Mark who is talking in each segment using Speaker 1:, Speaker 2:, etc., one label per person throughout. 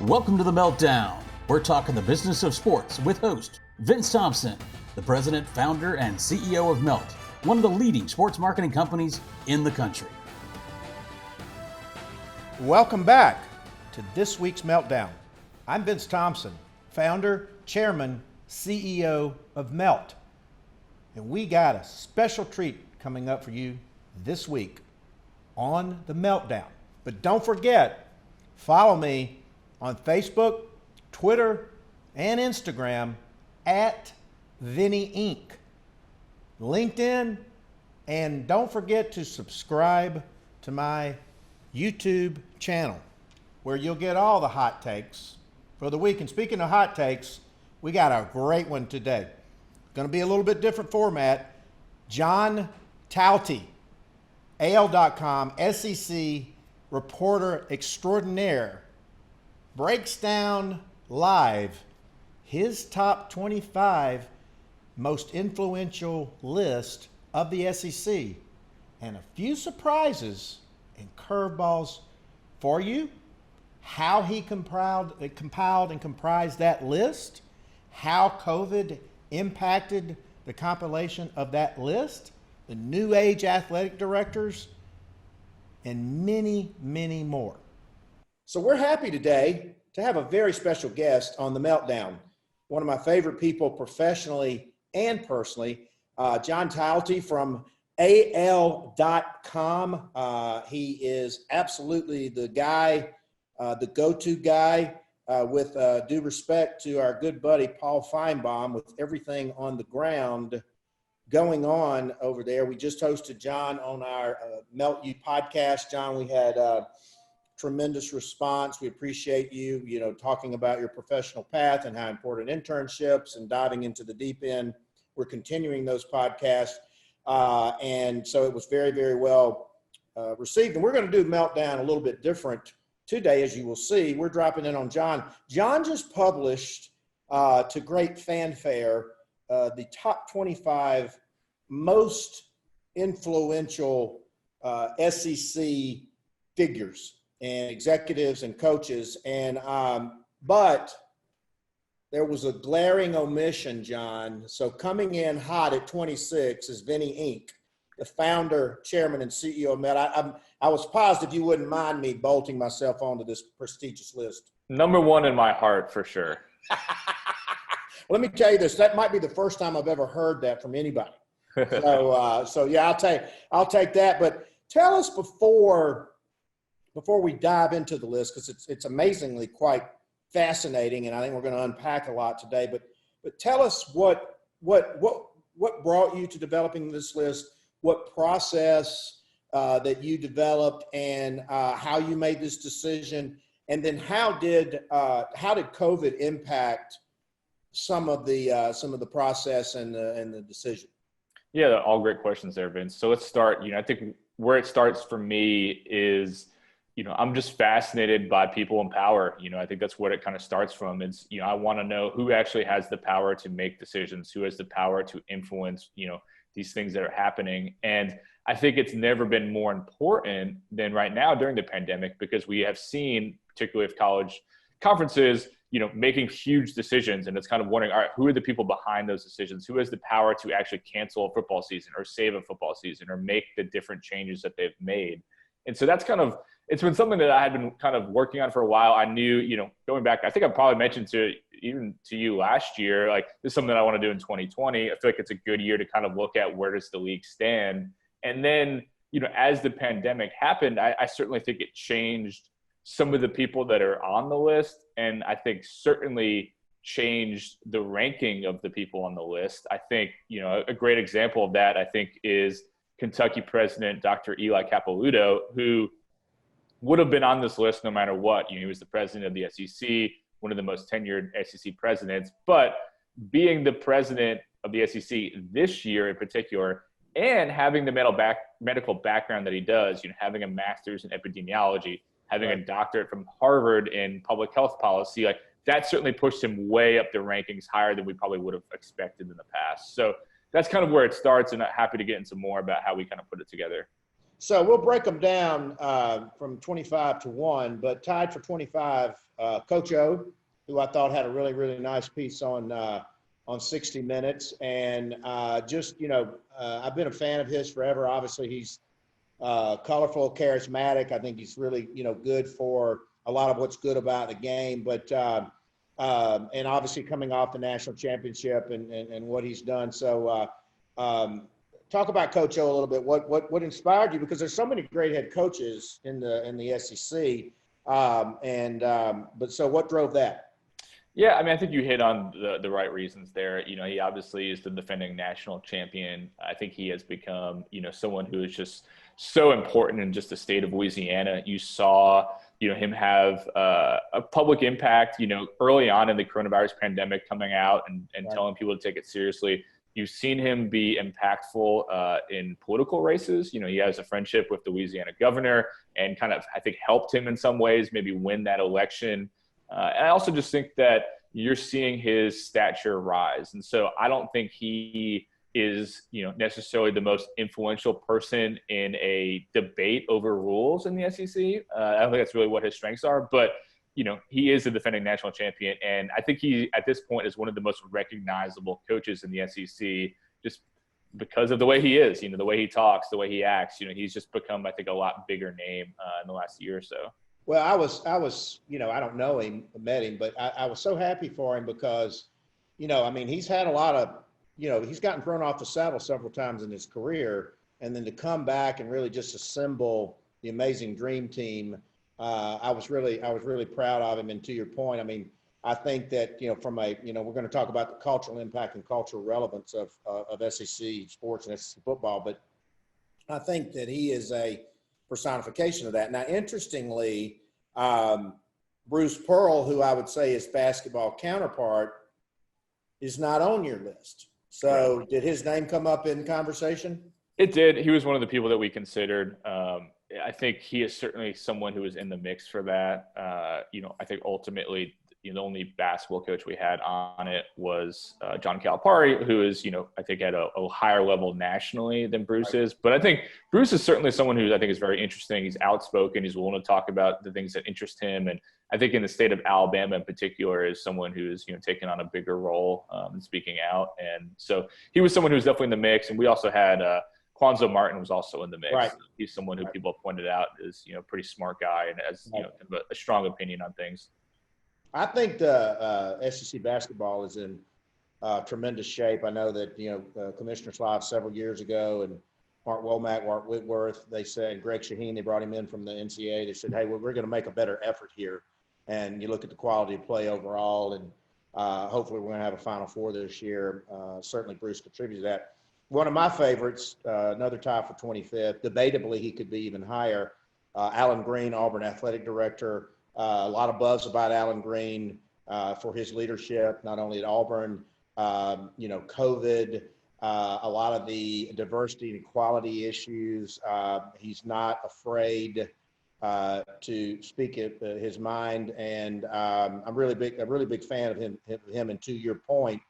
Speaker 1: Welcome to the MeltDown. We're talking the business of sports with host Vince Thompson, the president, founder, and CEO of Melt, one of the leading sports marketing companies in the country.
Speaker 2: Welcome back to this week's MeltDown. I'm Vince Thompson, founder, chairman, CEO of Melt. And we got a special treat coming up for you this week on the MeltDown. But don't forget, follow me on Facebook, Twitter, and Instagram at Vinny Inc., LinkedIn, and don't forget to subscribe to my YouTube channel where you'll get all the hot takes for the week. And speaking of hot takes, we got a great one today. Going to be a little bit different format. John Tauti, AL.com, SEC reporter extraordinaire, breaks down live his top 25 most influential list of the SEC and a few surprises and curveballs for you, how he compiled and comprised that list, how COVID impacted the compilation of that list, the new age athletic directors, and many, many more.
Speaker 3: So we're happy today to have a very special guest on the MeltDown. One of my favorite people professionally and personally, John Tauti from AL.com. He is absolutely the guy, the go-to guy, with due respect to our good buddy Paul Feinbaum, with everything on the ground going on over there. We just hosted John on our Melt You podcast. John, we had tremendous response. We appreciate you, talking about your professional path and how important internships and diving into the deep end. We're continuing those podcasts. And so it was very, very well received. And we're going to do MeltDown a little bit different today, as you will see. We're dropping in on John. John just published, to great fanfare, the top 25 most influential SEC figures and executives and coaches. And but there was a glaring omission, John. So coming in hot at 26 is Vinny Inc., the founder, chairman, and CEO of Met. I was positive you wouldn't mind me bolting myself onto this prestigious list.
Speaker 4: Number one in my heart, for sure.
Speaker 3: Let me tell you this. That might be the first time I've ever heard that from anybody. So yeah, I'll take that. But tell us before we dive into the list, because it's amazingly quite fascinating, and I think we're going to unpack a lot today. But tell us what brought you to developing this list, what process that you developed, and how you made this decision, and then how did COVID impact some of the process and the decision?
Speaker 4: Yeah, all great questions there, Vince. So let's start. I think where it starts for me is, I'm just fascinated by people in power. I think that's what it kind of starts from. It's, I want to know who actually has the power to make decisions, who has the power to influence, these things that are happening. And I think it's never been more important than right now during the pandemic, because we have seen, particularly with college conferences, making huge decisions. And it's kind of wondering, all right, who are the people behind those decisions? Who has the power to actually cancel a football season or save a football season or make the different changes that they've made? And so that's it's been something that I had been kind of working on for a while. I knew, going back, I think I probably mentioned to you last year, like, this is something that I want to do in 2020. I feel like it's a good year to kind of look at where does the league stand. And then, as the pandemic happened, I certainly think it changed some of the people that are on the list. And I think certainly changed the ranking of the people on the list. I think, a great example of that, I think, is Kentucky president, Dr. Eli Capilouto, who would have been on this list no matter what. He was the president of the SEC, one of the most tenured SEC presidents, but being the president of the SEC this year in particular, and having the medical background that he does, having a master's in epidemiology, having a doctorate from Harvard in public health policy, like, that certainly pushed him way up the rankings, higher than we probably would have expected in the past. So that's kind of where it starts, and I'm happy to get into more about how we kind of put it together.
Speaker 3: So we'll break them down from 25 to 1, but tied for 25, Coach O, who I thought had a really, really nice piece on 60 Minutes. And I've been a fan of his forever. Obviously, he's colorful, charismatic. I think he's really, good for a lot of what's good about the game. But and obviously coming off the national championship and what he's done. So talk about Coach O a little bit. What inspired you? Because there's so many great head coaches in the SEC. But so what drove that?
Speaker 4: Yeah, I mean, I think you hit on the right reasons there. He obviously is the defending national champion. I think he has become, someone who is just so important in just the state of Louisiana. You saw, him have a public impact, early on in the coronavirus pandemic, coming out and right. telling people to take it seriously. You've seen him be impactful in political races. He has a friendship with the Louisiana governor and kind of, I think, helped him in some ways maybe win that election. And I also just think that you're seeing his stature rise. And so I don't think he is, necessarily the most influential person in a debate over rules in the SEC. I don't think that's really what his strengths are, but, he is the defending national champion. And I think he, at this point, is one of the most recognizable coaches in the SEC just because of the way he is, the way he talks, the way he acts. He's just become, I think, a lot bigger name in the last year or so.
Speaker 3: Well, I was, I don't know him, met him, but I was so happy for him because, he's had a lot of, he's gotten thrown off the saddle several times in his career, and then to come back and really just assemble the amazing dream team, I was really proud of him. And to your point, I think that, from we're going to talk about the cultural impact and cultural relevance of SEC sports and SEC football, but I think that he is a personification of that. Now, interestingly, Bruce Pearl, who I would say is basketball counterpart, is not on your list. So right. Did his name come up in conversation?
Speaker 4: It did. He was one of the people that we considered. I think he is certainly someone who is in the mix for that. I think ultimately the only basketball coach we had on it was John Calipari, who is, I think at a higher level nationally than Bruce is. But I think Bruce is certainly someone who I think is very interesting. He's outspoken. He's willing to talk about the things that interest him. And I think in the state of Alabama in particular is someone who's, taken on a bigger role and speaking out. And so he was someone who was definitely in the mix. And we also had Quanzo Martin was also in the mix.
Speaker 3: Right.
Speaker 4: He's someone who people have pointed out is, a pretty smart guy and has, a strong opinion on things.
Speaker 3: I think the SEC basketball is in tremendous shape. I know that, Commissioner Slav several years ago and Mark Womack, Mark Whitworth, they said, Greg Shaheen, they brought him in from the NCAA. They said, hey, we're going to make a better effort here. And you look at the quality of play overall, and hopefully we're going to have a Final Four this year. Certainly Bruce contributed to that. One of my favorites, another tie for 25th, debatably he could be even higher, Alan Green, Auburn athletic director. A lot of buzz about Alan Green for his leadership, not only at Auburn, COVID, a lot of the diversity and equality issues. He's not afraid to speak his mind, and I'm a really big fan of him. And to your point,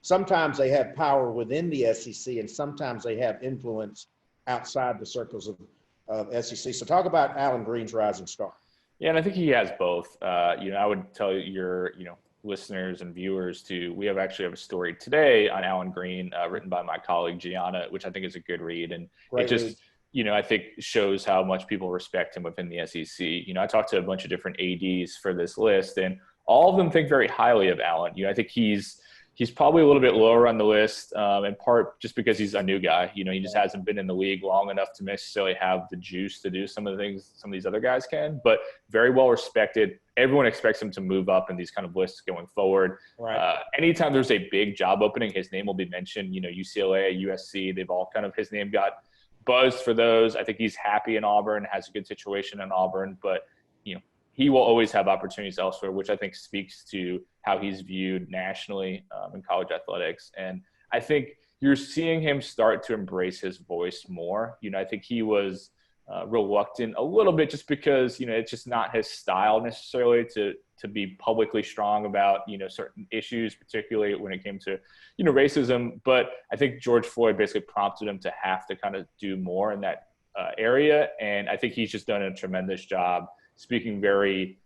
Speaker 3: sometimes they have power within the SEC, and sometimes they have influence outside the circles of SEC. So talk about Alan Green's rising star.
Speaker 4: Yeah, and I think he has both. I would tell your, listeners and viewers we have a story today on Alan Green written by my colleague Gianna, which I think is a good read. And
Speaker 3: Great
Speaker 4: it just,
Speaker 3: read.
Speaker 4: I think shows how much people respect him within the SEC. I talked to a bunch of different ADs for this list, and all of them think very highly of Alan. I think he's probably a little bit lower on the list, in part just because he's a new guy. He just hasn't been in the league long enough to necessarily have the juice to do some of the things some of these other guys can, but very well respected. Everyone expects him to move up in these kind of lists going forward.
Speaker 3: Right.
Speaker 4: Anytime there's a big job opening, his name will be mentioned. UCLA, USC, they've all kind of, his name got buzzed for those. I think he's happy in Auburn, has a good situation in Auburn, but he will always have opportunities elsewhere, which I think speaks to how he's viewed nationally in college athletics. And I think you're seeing him start to embrace his voice more. I think he was reluctant a little bit just because, it's just not his style necessarily to be publicly strong about, certain issues, particularly when it came to, racism. But I think George Floyd basically prompted him to have to kind of do more in that area. And I think he's just done a tremendous job speaking very,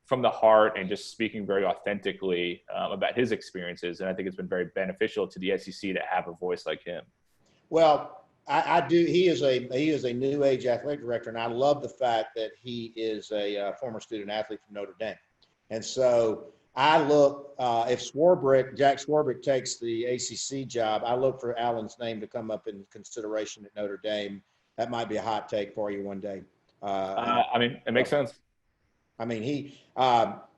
Speaker 4: from the heart and just speaking very authentically about his experiences. And I think it's been very beneficial to the SEC to have a voice like him.
Speaker 3: Well, I do. He is a new age athletic director, and I love the fact that he is a former student athlete from Notre Dame. And so I look, if Jack Swarbrick takes the ACC job, I look for Allen's name to come up in consideration at Notre Dame. That might be a hot take for you one day.
Speaker 4: It makes sense.
Speaker 3: I mean,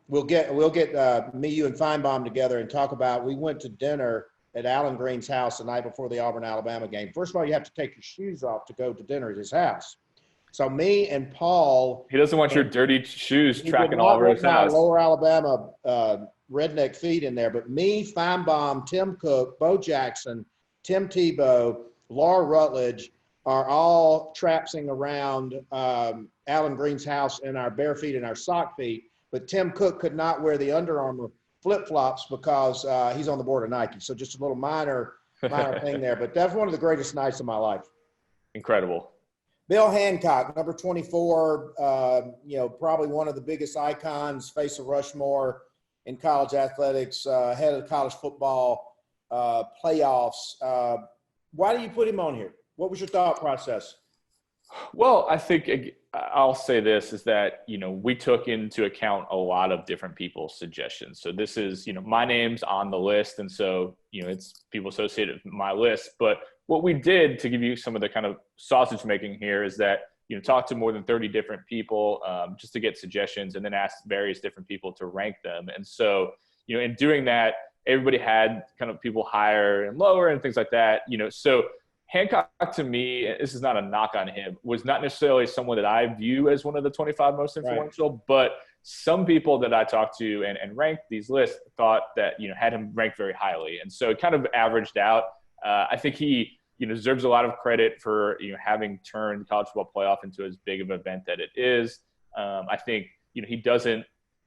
Speaker 3: we'll get me, you, and Feinbaum together and talk about. We went to dinner at Alan Green's house the night before the Auburn-Alabama game. First of all, you have to take your shoes off to go to dinner at his house. So me and Paul.
Speaker 4: He doesn't want your dirty shoes tracking all over his house.
Speaker 3: Lower Alabama redneck feet in there. But me, Feinbaum, Tim Cook, Bo Jackson, Tim Tebow, Laura Rutledge are all trapsing around Alan Green's house in our bare feet and our sock feet. But Tim Cook could not wear the Under Armour flip-flops because he's on the board of Nike. So just a little minor thing there. But that's one of the greatest nights of my life.
Speaker 4: Incredible.
Speaker 3: Bill Hancock, number 24, probably one of the biggest icons, face of Rushmore in college athletics, head of college football playoffs. Why do you put him on here? What was your thought process?
Speaker 4: Well, I think I'll say this is that, we took into account a lot of different people's suggestions. So this is, my name's on the list. And so, it's people associated with my list. But what we did to give you some of the kind of sausage making here is that, talk to more than 30 different people just to get suggestions and then ask various different people to rank them. And so, in doing that, everybody had kind of people higher and lower and things like that, so Hancock, to me, this is not a knock on him, was not necessarily someone that I view as one of the 25 most influential, right. But some people that I talked to and ranked these lists thought that, had him ranked very highly. And so it kind of averaged out. I think he, deserves a lot of credit for, having turned the college football playoff into as big of an event that it is. I think,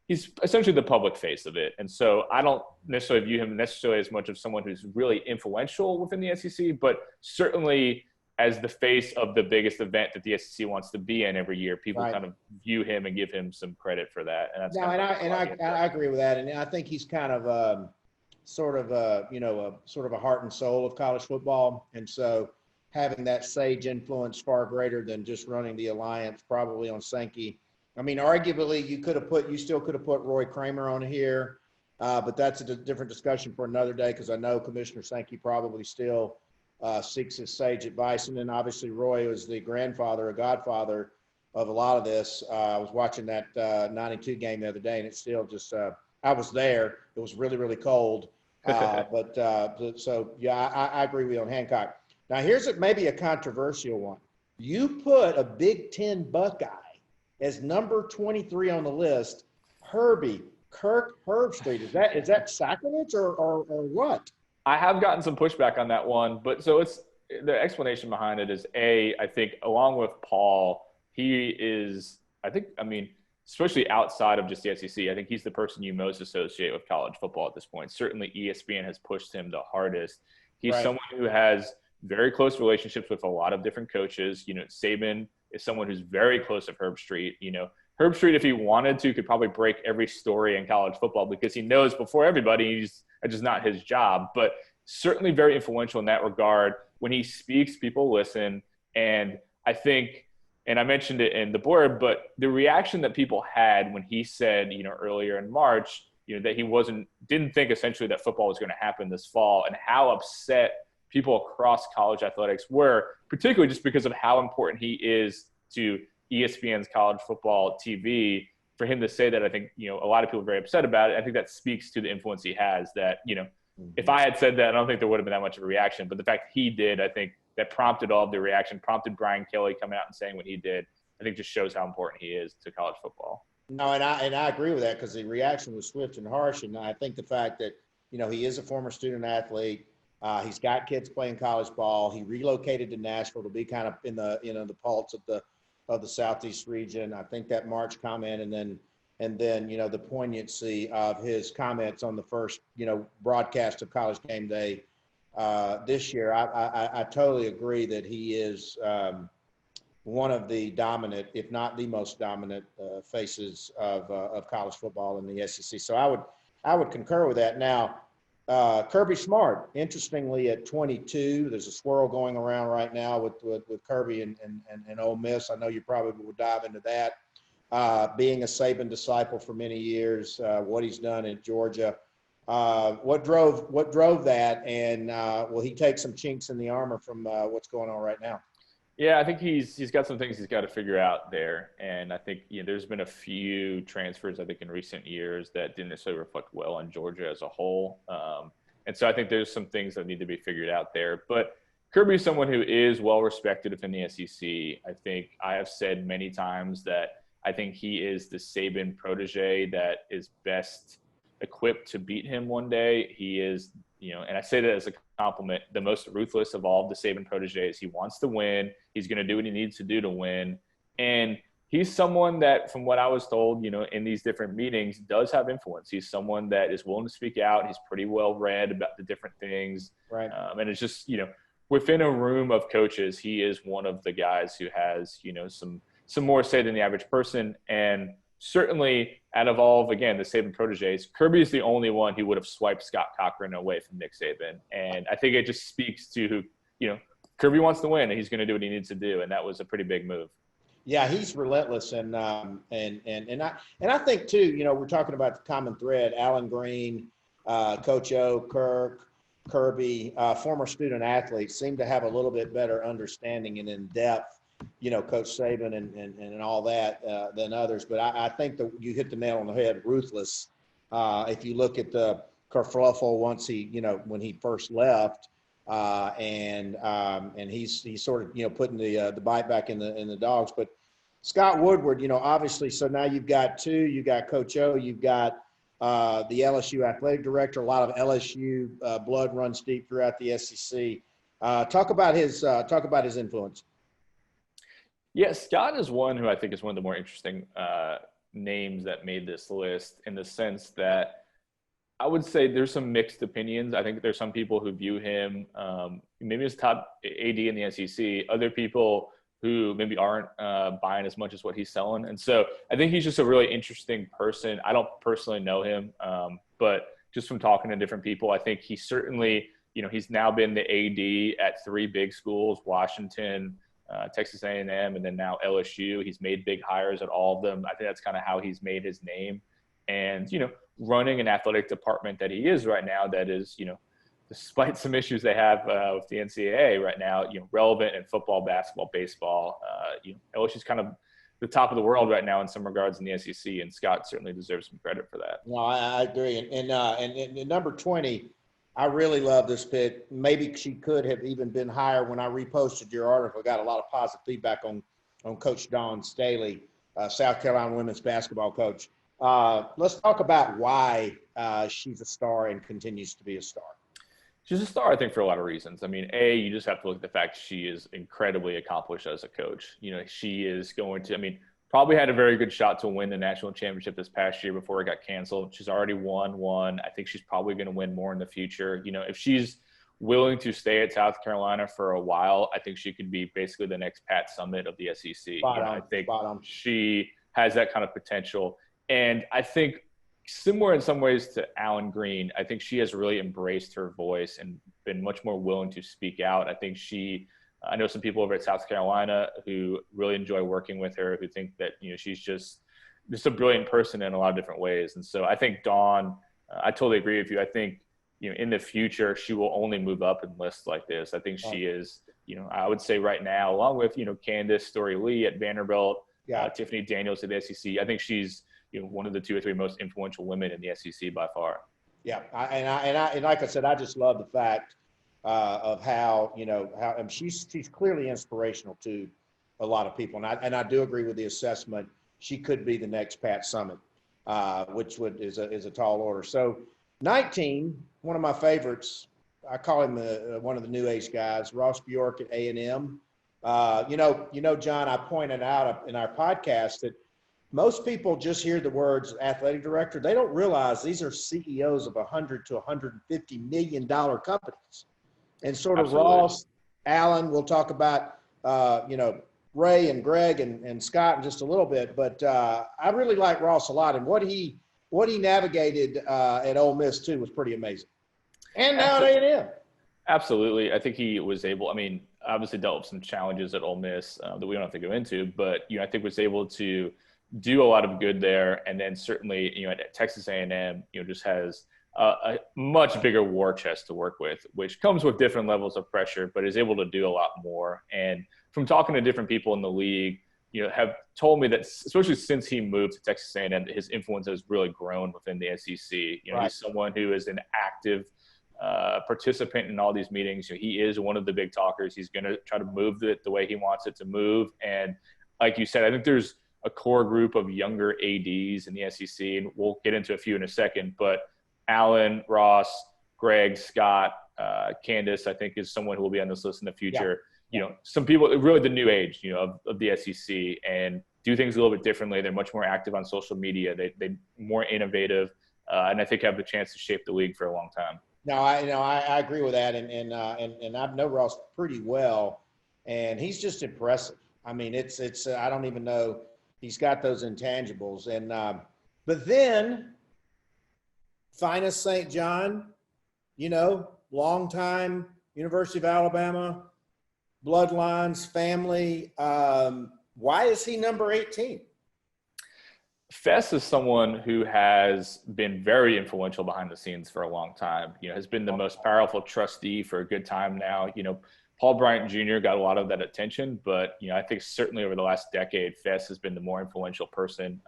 Speaker 4: he's essentially the public face of it. And so I don't necessarily view him necessarily as much of someone who's really influential within the SEC, but certainly as the face of the biggest event that the SEC wants to be in every year, people kind of view him and give him some credit for that. And that's
Speaker 3: I agree with that. And I think he's kind of sort of a heart and soul of college football. And so having that sage influence far greater than just running the alliance probably on Sankey. I mean, arguably, you still could have put Roy Kramer on here, but that's a different discussion for another day because I know Commissioner Sankey probably still seeks his sage advice. And then obviously Roy was the grandfather or godfather of a lot of this. I was watching that 92 game the other day, and it's still just I was there. It was really, really cold. I agree with you on Hancock. Now, here's maybe a controversial one. You put a Big Ten Buckeye as number 23 on the list, Kirk Herbstreit. Is that sacrilege or what?
Speaker 4: I have gotten some pushback on that one, but so it's the explanation behind it is I think along with Paul, he is, especially outside of just the SEC, I think he's the person you most associate with college football at this point. Certainly ESPN has pushed him the hardest. He's someone who has very close relationships with a lot of different coaches. Saban is someone who's very close to Herbstreit. Herbstreit, if he wanted to, could probably break every story in college football because he knows before everybody it's just not his job. But certainly very influential in that regard. When he speaks, people listen. And I think, and I mentioned it in the blurb, but the reaction that people had when he said, earlier in March, that he didn't think essentially that football was going to happen this fall, and how upset people across college athletics were, particularly just because of how important he is to ESPN's college football TV. For him to say that, I think, a lot of people are very upset about it. I think that speaks to the influence he has that, if I had said that, I don't think there would have been that much of a reaction. But the fact he did, I think that prompted all of the reaction, prompted Brian Kelly coming out and saying what he did, I think just shows how important he is to college football.
Speaker 3: No, and I agree with that because the reaction was swift and harsh. And I think the fact that, he is a former student athlete, he's got kids playing college ball. He relocated to Nashville to be kind of in the, the pulse of the Southeast region. I think that March comment and then, the poignancy of his comments on the first, broadcast of College Game Day this year. I totally agree that he is, one of the dominant, if not the most dominant, faces of college football in the SEC. So I would concur with that. Now, Kirby Smart, interestingly, at 22, there's a swirl going around right now with Kirby and Ole Miss. I know you probably will dive into that. Being a Saban disciple for many years, what he's done in Georgia. What drove that, and will he take some chinks in the armor from what's going on right now?
Speaker 4: Yeah, I think he's got some things he's got to figure out there, and I think there's been a few transfers I think in recent years that didn't necessarily reflect well on Georgia as a whole, and so I think there's some things that need to be figured out there. But Kirby is someone who is well respected within the SEC. I think I have said many times that I think he is the Saban protege that is best equipped to beat him one day. He is, and I say that as a compliment, the most ruthless of all of the Saban proteges. He wants to win. He's going to do what he needs to do to win. And he's someone that, from what I was told, in these different meetings, does have influence. He's someone that is willing to speak out. He's pretty well read about the different things.
Speaker 3: Right.
Speaker 4: And it's just, within a room of coaches, he is one of the guys who has, some more say than the average person. And certainly out of all of, again, the Saban proteges, Kirby is the only one who would have swiped Scott Cochran away from Nick Saban. And I think it just speaks to, Kirby wants to win and he's going to do what he needs to do. And that was a pretty big move.
Speaker 3: Yeah, he's relentless. And I think too, we're talking about the common thread, Alan Green, Coach O, Kirk, Kirby, former student athletes seem to have a little bit better understanding and in depth, Coach Saban and all that than others. But I think that you hit the nail on the head, ruthless. If you look at the kerfluffle once when he first left, and he's sort of, putting the bite back in the dogs. But Scott Woodward, obviously, so now you've got Coach O, you've got the LSU athletic director, a lot of LSU blood runs deep throughout the SEC. Talk about his influence.
Speaker 4: Yeah, Scott is one who I think is one of the more interesting names that made this list, in the sense that I would say there's some mixed opinions. I think there's some people who view him maybe as top AD in the SEC, other people who maybe aren't buying as much as what he's selling. And so I think he's just a really interesting person. I don't personally know him, but just from talking to different people, I think he certainly, he's now been the AD at 3 big schools, Washington, Texas A&M, and then now LSU. He's made big hires at all of them. I think that's kind of how he's made his name. And, running an athletic department that he is right now, that is, despite some issues they have with the NCAA right now, relevant in football, basketball, baseball. LSU's kind of the top of the world right now in some regards in the SEC, and Scott certainly deserves some credit for that.
Speaker 3: No, I agree. And number 20, I really love this pick. Maybe she could have even been higher. When I reposted your article, I got a lot of positive feedback on Coach Dawn Staley, South Carolina women's basketball coach. Let's talk about why she's a star and continues to be a star.
Speaker 4: She's a star, I think, for a lot of reasons. I mean, you just have to look at the fact she is incredibly accomplished as a coach. She is going to, probably had a very good shot to win the national championship this past year before it got canceled. She's already won one. I think she's probably going to win more in the future. If she's willing to stay at South Carolina for a while, I think she could be basically the next Pat Summitt of the SEC. I think she has that kind of potential. And I think, similar in some ways to Alan Green, I think she has really embraced her voice and been much more willing to speak out. I think I know some people over at South Carolina who really enjoy working with her, who think that, she's just a brilliant person in a lot of different ways. And so I think Dawn, I totally agree with you. I think, in the future, she will only move up in lists like this. I think she is, I would say right now, along with, Candace Story-Lee at Vanderbilt, Tiffany Daniels at the SEC, I think she's, one of the 2 or 3 most influential women in the SEC by far.
Speaker 3: Yeah, and like I said, I just love the fact of how she's clearly inspirational to a lot of people, and I do agree with the assessment. She could be the next Pat Summitt, which is a tall order. So 19, one of my favorites. I call him one of the new age guys, Ross Bjork at A&M. John, I pointed out in our podcast that most people just hear the words athletic director. They don't realize these are CEOs of $100 to $150 million companies. And sort of Absolutely. Ross, Allen, we'll talk about, Ray and Greg and Scott in just a little bit, but I really like Ross a lot, and what he navigated at Ole Miss too was pretty amazing. And now at A&M.
Speaker 4: Absolutely. I think he was able, I mean, obviously dealt with some challenges at Ole Miss that we don't have to go into, but, I think was able to do a lot of good there. And then certainly, at Texas A&M, just has a much bigger war chest to work with, which comes with different levels of pressure, but is able to do a lot more. And from talking to different people in the league, have told me that, especially since he moved to Texas A&M, his influence has really grown within the SEC.
Speaker 3: Right.
Speaker 4: He's someone who is an active participant in all these meetings. He is one of the big talkers. He's going to try to move it the way he wants it to move. And like you said, I think there's a core group of younger ADs in the SEC, and we'll get into a few in a second, but Alan, Ross, Greg, Scott, Candace, I think is someone who will be on this list in the future. Yeah. Some people, really the new age, of the SEC, and do things a little bit differently. They're much more active on social media. They're more innovative, and I think have the chance to shape the league for a long time.
Speaker 3: No, I agree with that, and I know Ross pretty well, and he's just impressive. I mean, it's I don't even know, he's got those intangibles, and but then Finest St. John, long time University of Alabama, bloodlines, family. Why is he number 18?
Speaker 4: Fess is someone who has been very influential behind the scenes for a long time, has been the most powerful trustee for a good time now. Paul Bryant Jr. got a lot of that attention, but, I think certainly over the last decade, Fess has been the more influential person,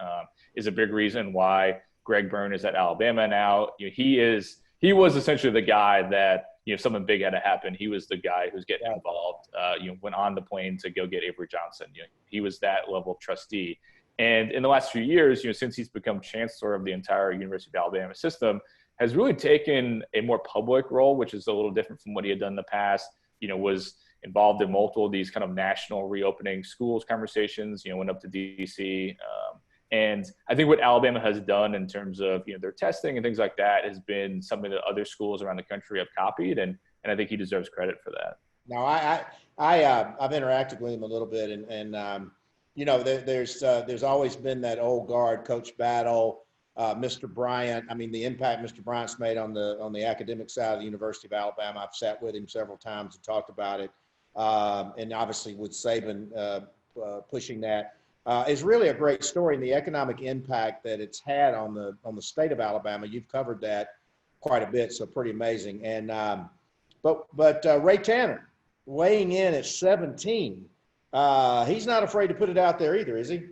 Speaker 4: is a big reason why Greg Byrne is at Alabama now. He was essentially the guy that, if something big had to happen, he was the guy who's getting involved, went on the plane to go get Avery Johnson. He was that level of trustee. And in the last few years, since he's become chancellor of the entire University of Alabama system, has really taken a more public role, which is a little different from what he had done in the past. Was involved in multiple of these kind of national reopening schools conversations, went up to DC. And I think what Alabama has done in terms of, their testing and things like that has been something that other schools around the country have copied. And I think he deserves credit for that.
Speaker 3: Now, I've interacted with him a little bit, and there's always been that old guard, Coach Battle, Mr. Bryant. I mean, the impact Mr. Bryant's made on the academic side of the University of Alabama. I've sat with him several times and talked about it, and obviously with Saban pushing that. Is really a great story, and the economic impact that it's had on the state of Alabama. You've covered that quite a bit, so pretty amazing. And but Ray Tanner weighing in at 17. He's not afraid to put it out there either, is he?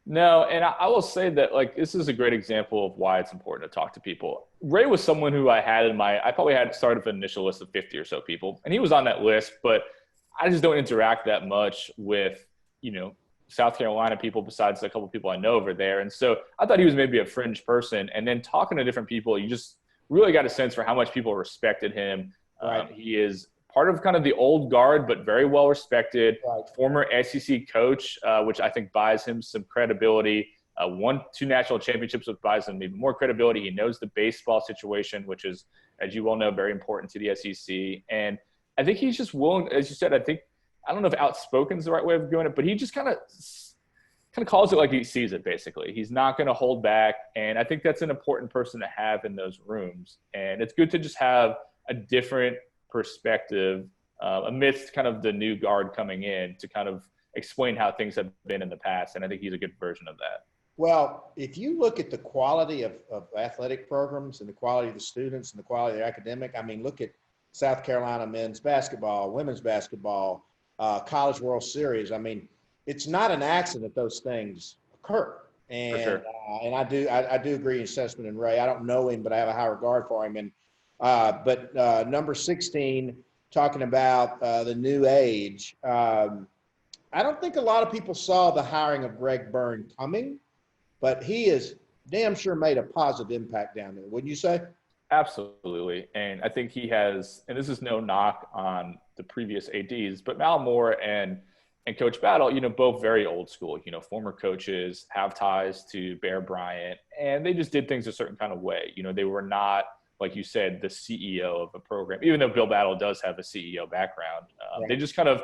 Speaker 4: No, and I will say that, this is a great example of why it's important to talk to people. Ray was someone who I probably had started with an initial list of 50 or so people, and he was on that list, but I just don't interact that much with, South Carolina people besides a couple of people I know over there. And so I thought he was maybe a fringe person. And then talking to different people, you just really got a sense for how much people respected him. Right. He is part of kind of the old guard, but very well respected. Right. Former SEC coach, which I think buys him some credibility. Won 2 national championships, which buys him even more credibility. He knows the baseball situation, which is, as you well know, very important to the SEC. And I think he's just willing, as you said, I don't know if outspoken is the right way of doing it, but he just kind of calls it like he sees it, basically. He's not going to hold back. And I think that's an important person to have in those rooms. And it's good to just have a different perspective amidst kind of the new guard coming in to kind of explain how things have been in the past. And I think he's a good version of that.
Speaker 3: Well, if you look at the quality of athletic programs and the quality of the students and the quality of the academic, I mean, look at South Carolina men's basketball, women's basketball, College World Series. I mean, it's not an accident that those things occur. And for sure. And I do agree with Sussman and Ray. I don't know him, but I have a high regard for him. And but number 16, talking about the new age, I don't think a lot of people saw the hiring of Greg Byrne coming, but he has damn sure made a positive impact down there. Wouldn't you say?
Speaker 4: Absolutely. And I think he has, and this is no knock on the previous ADs, but Mal Moore and Coach Battle, both very old school, former coaches, have ties to Bear Bryant, and they just did things a certain kind of way. They were not, like you said, the CEO of a program, even though Bill Battle does have a CEO background. Right. They just kind of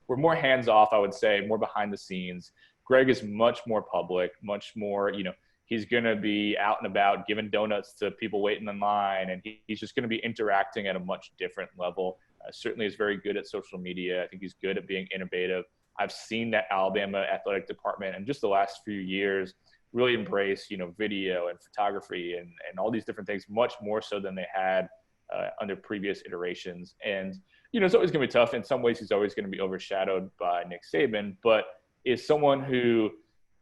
Speaker 4: we're more hands off, I would say, more behind the scenes. Greg is much more public, much more, he's going to be out and about giving donuts to people waiting in line, and he's just going to be interacting at a much different level. Certainly is very good at social media. I think he's good at being innovative. I've seen that Alabama athletic department in just the last few years really embrace, video and photography and all these different things much more so than they had under previous iterations. And, it's always going to be tough. In some ways, he's always going to be overshadowed by Nick Saban, but is someone who,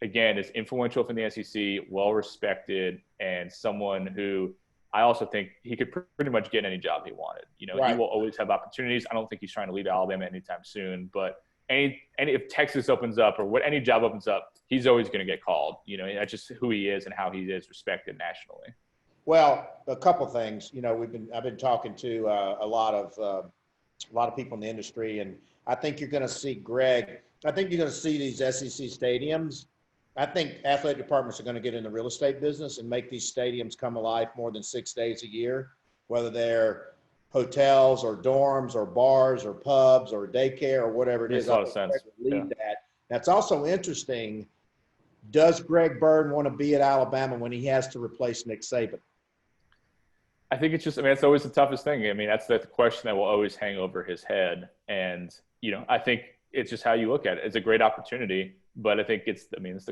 Speaker 4: again, is influential from the SEC, well-respected, and someone who I also think he could pretty much get any job he wanted.
Speaker 3: Right.
Speaker 4: He will always have opportunities. I don't think he's trying to leave Alabama anytime soon, but if Texas opens up or any job opens up, he's always going to get called. That's just who he is and how he is respected nationally.
Speaker 3: Well, a couple things. I've been talking to a lot of people in the industry, and I think you're going to see Greg. I think you're going to see these SEC stadiums. I think athletic departments are going to get in the real estate business and make these stadiums come alive more than 6 days a year, whether they're hotels or dorms or bars or pubs or daycare or whatever it is.
Speaker 4: Makes a lot of sense.
Speaker 3: Lead that. That's also interesting. Does Greg Bird want to be at Alabama when he has to replace Nick Saban?
Speaker 4: I think it's it's always the toughest thing. That's the question that will always hang over his head. And, I think it's just how you look at it. It's a great opportunity, but I think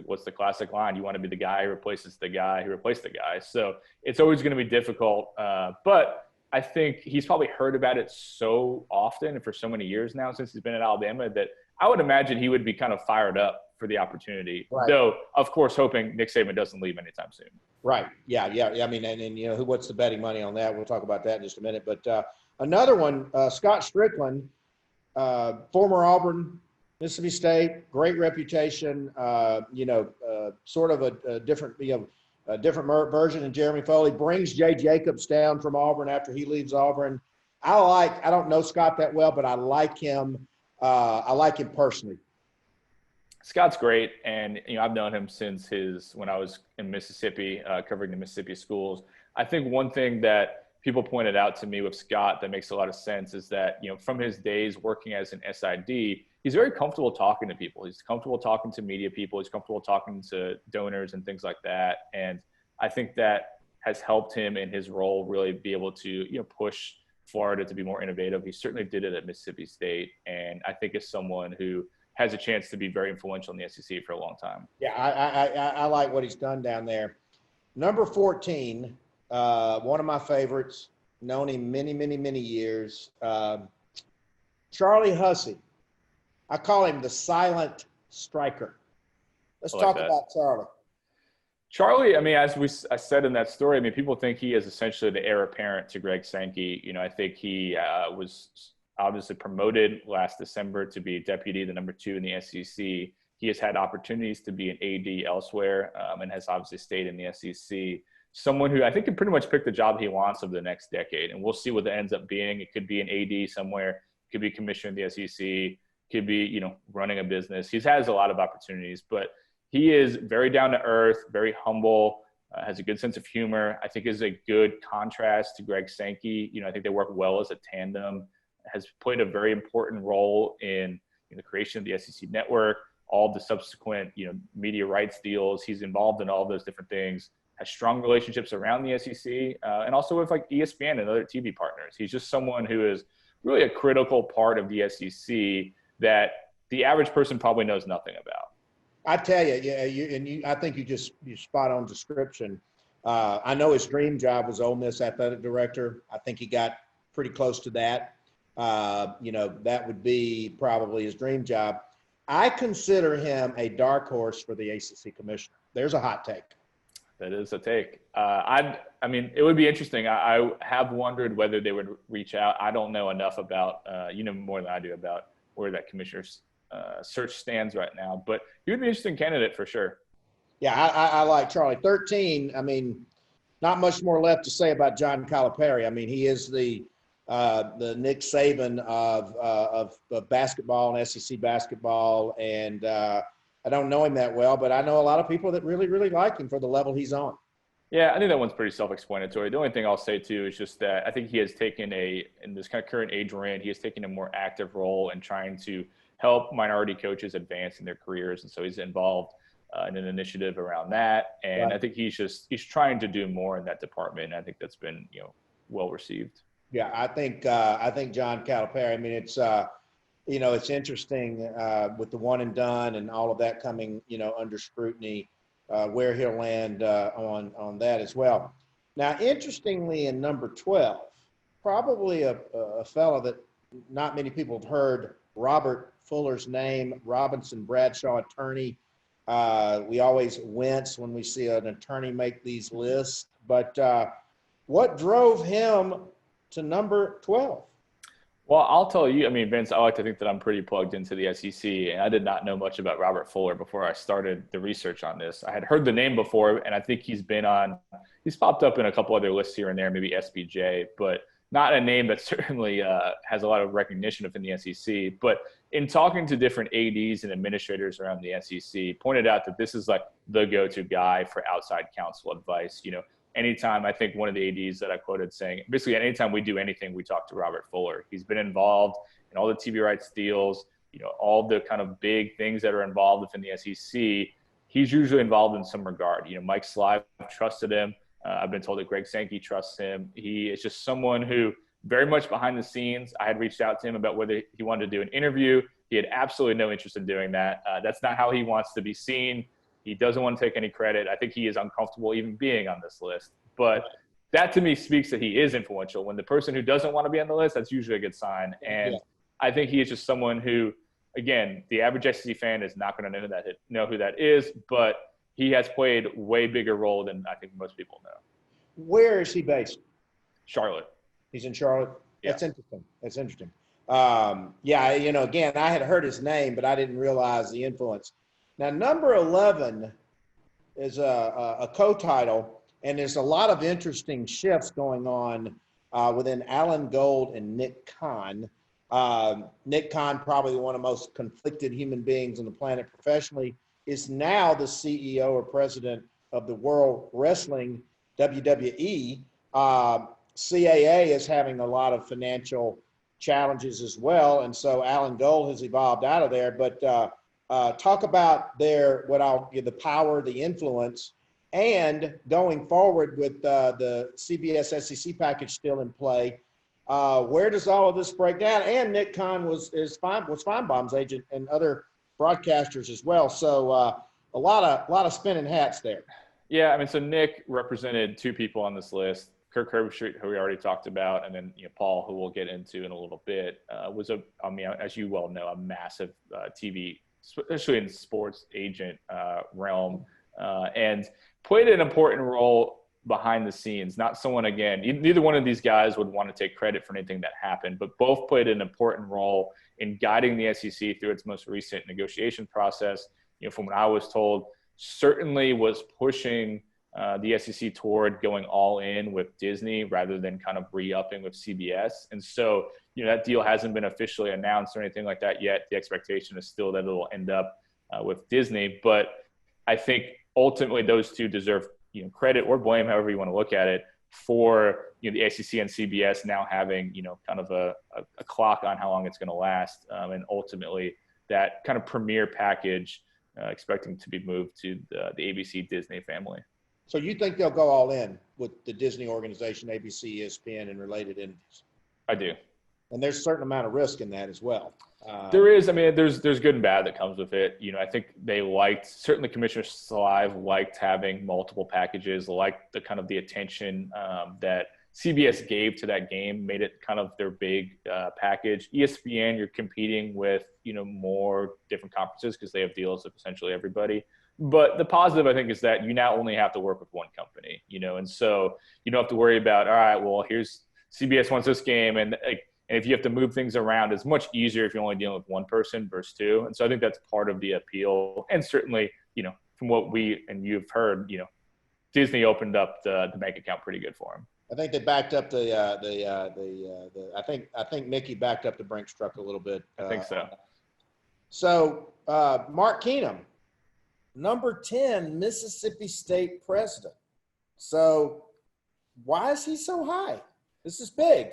Speaker 4: what's the classic line? You want to be the guy who replaces the guy who replaced the guy. So it's always going to be difficult. But I think he's probably heard about it so often and for so many years now since he's been at Alabama that I would imagine he would be kind of fired up for the opportunity. Right. Though, of course, hoping Nick Saban doesn't leave anytime soon.
Speaker 3: Right. Yeah. What's the betting money on that? We'll talk about that in just a minute. But another one, Scott Strickland, former Auburn, Mississippi State, great reputation. Sort of a different, a different version of Jeremy Foley, brings Jay Jacobs down from Auburn after he leaves Auburn. I don't know Scott that well, but I like him. I like him personally.
Speaker 4: Scott's great, and I've known him since when I was in Mississippi, covering the Mississippi schools. I think one thing that people pointed out to me with Scott that makes a lot of sense is that from his days working as an SID, he's very comfortable talking to people. He's comfortable talking to media people. He's comfortable talking to donors and things like that. And I think that has helped him in his role really be able to push Florida to be more innovative. He certainly did it at Mississippi State, and I think is someone who has a chance to be very influential in the SEC for a long time.
Speaker 3: Yeah, I like what he's done down there. Number 14, one of my favorites, known him many, many, many years, Charlie Hussey. I call him the silent striker. Let's talk about Charlie.
Speaker 4: Charlie, as I said in that story, people think he is essentially the heir apparent to Greg Sankey. I think he was obviously promoted last December to be deputy, the number 2 in the SEC. He has had opportunities to be an AD elsewhere and has obviously stayed in the SEC. Someone who I think can pretty much pick the job he wants over the next decade. And we'll see what that ends up being. It could be an AD somewhere, it could be commissioner of the SEC, could be, running a business. He has a lot of opportunities, but he is very down to earth, very humble, has a good sense of humor. I think is a good contrast to Greg Sankey. I think they work well as a tandem. Has played a very important role in the creation of the SEC network, all the subsequent, media rights deals. He's involved in all those different things, has strong relationships around the SEC and also with ESPN and other TV partners. He's just someone who is really a critical part of the SEC that the average person probably knows nothing about.
Speaker 3: I tell you, I think you spot on description. I know his dream job was Ole Miss athletic director. I think he got pretty close to that. That would be probably his dream job. I consider him a dark horse for the ACC commissioner. There's a hot take.
Speaker 4: That is a take. It would be interesting. I have wondered whether they would reach out. I don't know enough about, more than I do about where that commissioner's search stands right now, but he would be an interesting candidate for sure.
Speaker 3: Yeah, I like Charlie. 13, not much more left to say about John Calipari. He is the Nick Saban of basketball and SEC basketball, and I don't know him that well, but I know a lot of people that really, really like him for the level he's on.
Speaker 4: Yeah, I think that one's pretty self-explanatory. The only thing I'll say, too, is just that I think he has taken in this kind of current age we're in, he has taken a more active role in trying to help minority coaches advance in their careers. And so he's involved in an initiative around that. And
Speaker 3: Right.
Speaker 4: I think he's trying to do more in that department. And I think that's been, well received.
Speaker 3: Yeah, I think John Calipari. I mean, it's it's interesting with the one and done and all of that coming under scrutiny, where he'll land on that as well. Now, interestingly, in number 12, probably a fellow that not many people have heard, Robert Fuller's name, Robinson Bradshaw attorney. We always wince when we see an attorney make these lists, but what drove him to number 12?
Speaker 4: Well, I'll tell you, I mean, Vince, I like to think that I'm pretty plugged into the SEC, and I did not know much about Robert Fuller before I started the research on this. I had heard the name before, and I think he's popped up in a couple other lists here and there, maybe SBJ, but not a name that certainly has a lot of recognition within the SEC. But in talking to different ADs and administrators around the SEC, pointed out that this is like the go-to guy for outside counsel advice. Anytime, I think one of the ADs that I quoted saying, basically anytime we do anything, we talk to Robert Fuller. He's been involved in all the TV rights deals, all the kind of big things that are involved within the SEC. He's usually involved in some regard. Mike Slive trusted him. I've been told that Greg Sankey trusts him. He is just someone who very much behind the scenes. I had reached out to him about whether he wanted to do an interview. He had absolutely no interest in doing that. That's not how he wants to be seen. He doesn't want to take any credit. I think he is uncomfortable even being on this list. But that to me speaks that he is influential. When the person who doesn't want to be on the list, that's usually a good sign. And I think he is just someone who, again, the average SEC fan is not going to know who that is, but he has played way bigger role than I think most people know.
Speaker 3: Where is he based?
Speaker 4: Charlotte.
Speaker 3: He's in Charlotte?
Speaker 4: Yeah.
Speaker 3: That's interesting. Again, I had heard his name, but I didn't realize the influence. Now, number 11 is a co-title, and there's a lot of interesting shifts going on within Alan Gold and Nick Khan. Nick Khan, probably one of the most conflicted human beings on the planet professionally, is now the CEO or president of the World Wrestling, WWE. CAA is having a lot of financial challenges as well, and so Alan Gold has evolved out of there. But talk about the power, the influence, and going forward with the CBS SEC package still in play. Where does all of this break down? And Nick Khan was Feinbaum's agent and other broadcasters as well. So a lot of spinning hats there.
Speaker 4: Yeah, I mean, so Nick represented two people on this list. Kirk Herbstreit, who we already talked about, and then Paul, who we'll get into in a little bit, was as you well know, a massive TV, especially in sports agent realm, and played an important role behind the scenes. Not someone, again, neither one of these guys would want to take credit for anything that happened, but both played an important role in guiding the SEC through its most recent negotiation process. From what I was told, certainly was pushing the SEC toward going all in with Disney rather than kind of re-upping with CBS. And so, that deal hasn't been officially announced or anything like that yet. The expectation is still that it'll end up with Disney. But I think ultimately those two deserve credit or blame, however you want to look at it, for the ACC and CBS now having kind of a clock on how long it's going to last, and ultimately that kind of premier package expecting to be moved to the ABC Disney family.
Speaker 3: So you think they'll go all in with the Disney organization, ABC, ESPN, and related entities?
Speaker 4: I do.
Speaker 3: And there's a certain amount of risk in that as well.
Speaker 4: There is. I mean, there's good and bad that comes with it. I think they certainly Commissioner Slive liked having multiple packages, liked the kind of the attention that CBS gave to that game, made it kind of their big package. ESPN, you're competing with, more different conferences because they have deals with essentially everybody. But the positive, I think, is that you now only have to work with one company, and so you don't have to worry about, all right, well, here's CBS wants this game, and if you have to move things around, it's much easier if you're only dealing with one person versus two. And so I think that's part of the appeal. And certainly, from what we and you've heard, Disney opened up the bank account pretty good for him.
Speaker 3: I think they backed up I think Mickey backed up the Brinks truck a little bit.
Speaker 4: I think so.
Speaker 3: So Mark Keenum, number 10, Mississippi State president. So why is he so high? This is big.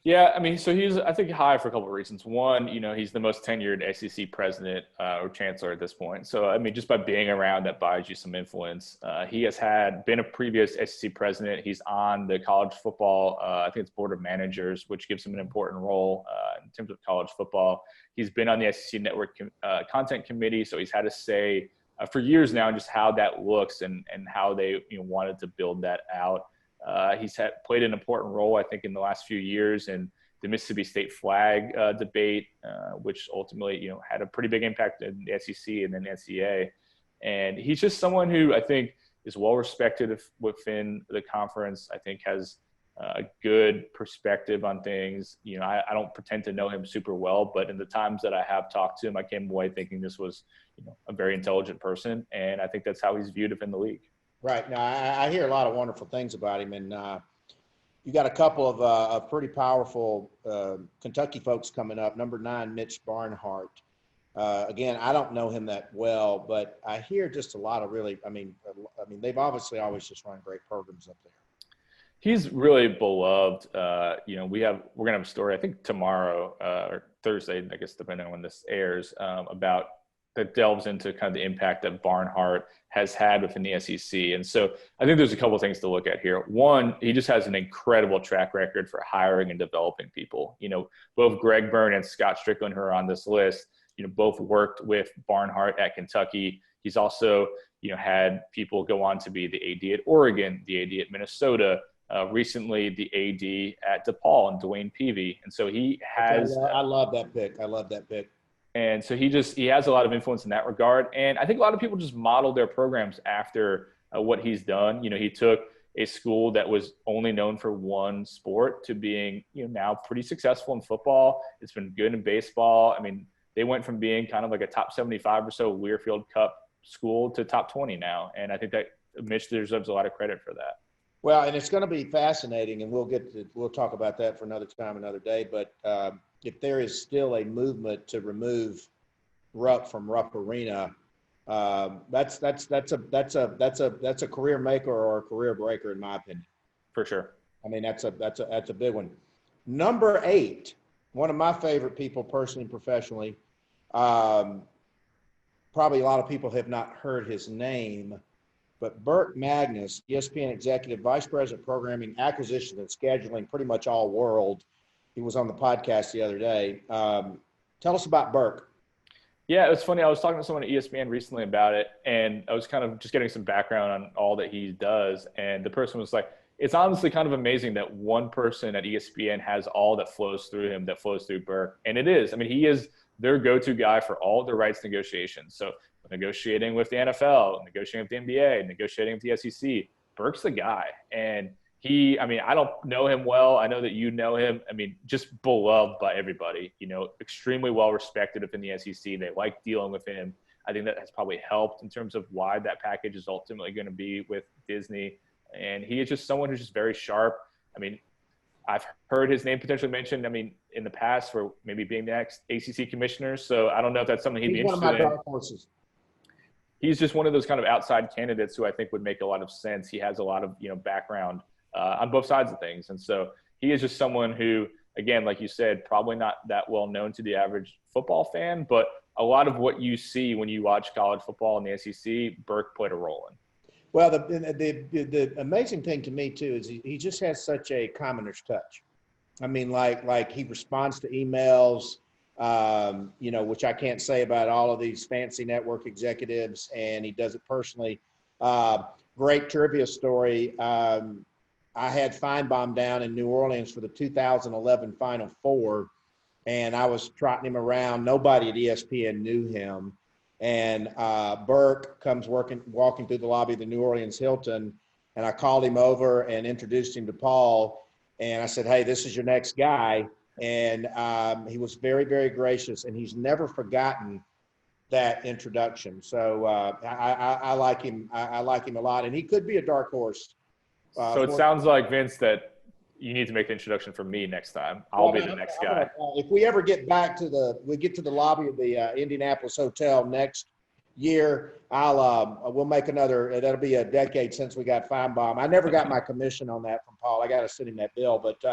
Speaker 4: Yeah, I mean, so he's, I think, high for a couple of reasons. One, he's the most tenured SEC president or chancellor at this point. So, I mean, just by being around, that buys you some influence. He has been a previous SEC president. He's on the college football, I think it's board of managers, which gives him an important role in terms of college football. He's been on the SEC network content committee, so he's had a say for years now in just how that looks and how they wanted to build that out. He's played an important role, I think, in the last few years in the Mississippi State flag debate, which ultimately, had a pretty big impact in the SEC and then NCAA. And he's just someone who I think is well respected within the conference. I think has a good perspective on things. I don't pretend to know him super well, but in the times that I have talked to him, I came away thinking this was, a very intelligent person, and I think that's how he's viewed within the league.
Speaker 3: Right. Now, I hear a lot of wonderful things about him, and you got a couple of pretty powerful Kentucky folks coming up. Number 9, Mitch Barnhart. Again, I don't know him that well, but I hear just a lot of really. I mean, they've obviously always just run great programs up there.
Speaker 4: He's really beloved. We're gonna have a story, I think tomorrow or Thursday, I guess, depending on when this airs, about that delves into kind of the impact that Barnhart has had within the SEC. And so I think there's a couple of things to look at here. One, he just has an incredible track record for hiring and developing people. Both Greg Byrne and Scott Strickland, who are on this list, both worked with Barnhart at Kentucky. He's also, had people go on to be the AD at Oregon, the AD at Minnesota, recently the AD at DePaul and Dwayne Peavy. And so he has –
Speaker 3: I love that pick.
Speaker 4: And so he has a lot of influence in that regard. And I think a lot of people just model their programs after what he's done. He took a school that was only known for one sport to being, now pretty successful in football. It's been good in baseball. I mean, they went from being kind of like a top 75 or so Learfield Cup school to top 20 now. And I think that Mitch deserves a lot of credit for that.
Speaker 3: Well, and it's going to be fascinating, and we'll talk about that for another time, another day. But if there is still a movement to remove Rupp from Rupp Arena, that's a career maker or a career breaker, in my opinion.
Speaker 4: For sure.
Speaker 3: I mean, that's a big one. Number 8, one of my favorite people personally and professionally. Probably a lot of people have not heard his name. But Burt Magnus, ESPN Executive Vice President Programming, Acquisition, and Scheduling, pretty much all world. He was on the podcast the other day. Tell us about Burke.
Speaker 4: Yeah, it was funny. I was talking to someone at ESPN recently about it, and I was kind of just getting some background on all that he does. And the person was like, it's honestly kind of amazing that one person at ESPN has all that flows through him, that flows through Burke. And it is. I mean, he is their go-to guy for all the rights negotiations. So negotiating with the NFL, negotiating with the NBA, negotiating with the SEC. Burke's the guy. And I don't know him well. I know that you know him. I mean, just beloved by everybody, extremely well respected within the SEC. They like dealing with him. I think that has probably helped in terms of why that package is ultimately going to be with Disney. And he is just someone who's just very sharp. I mean, I've heard his name potentially mentioned, in the past for maybe being the next ACC commissioner. So I don't know if that's something he'd be interested in. One of my dark horses. He's just one of those kind of outside candidates who I think would make a lot of sense. He has a lot of, background on both sides of things. And so he is just someone who, again, like you said, probably not that well known to the average football fan, but a lot of what you see when you watch college football in the SEC, Burke played a role in.
Speaker 3: Well, the amazing thing to me, too, is he just has such a commoner's touch. I mean, like he responds to emails, which I can't say about all of these fancy network executives, and he does it personally. Great trivia story. I had Feinbaum down in New Orleans for the 2011 Final Four, and I was trotting him around. Nobody at ESPN knew him. And Burke comes walking through the lobby of the New Orleans Hilton, and I called him over and introduced him to Paul. And I said, hey, this is your next guy. And he was very, very gracious, and he's never forgotten that introduction. So I like him. I like him a lot, and he could be a dark horse.
Speaker 4: So it sounds like, Vince, that you need to make the introduction for me next time. I'll be the next guy.
Speaker 3: If we ever get back to the lobby of the Indianapolis Hotel next year, we'll make another. That'll be a decade since we got Feinbaum. I never got my commission on that from Paul. I got to send him that bill, but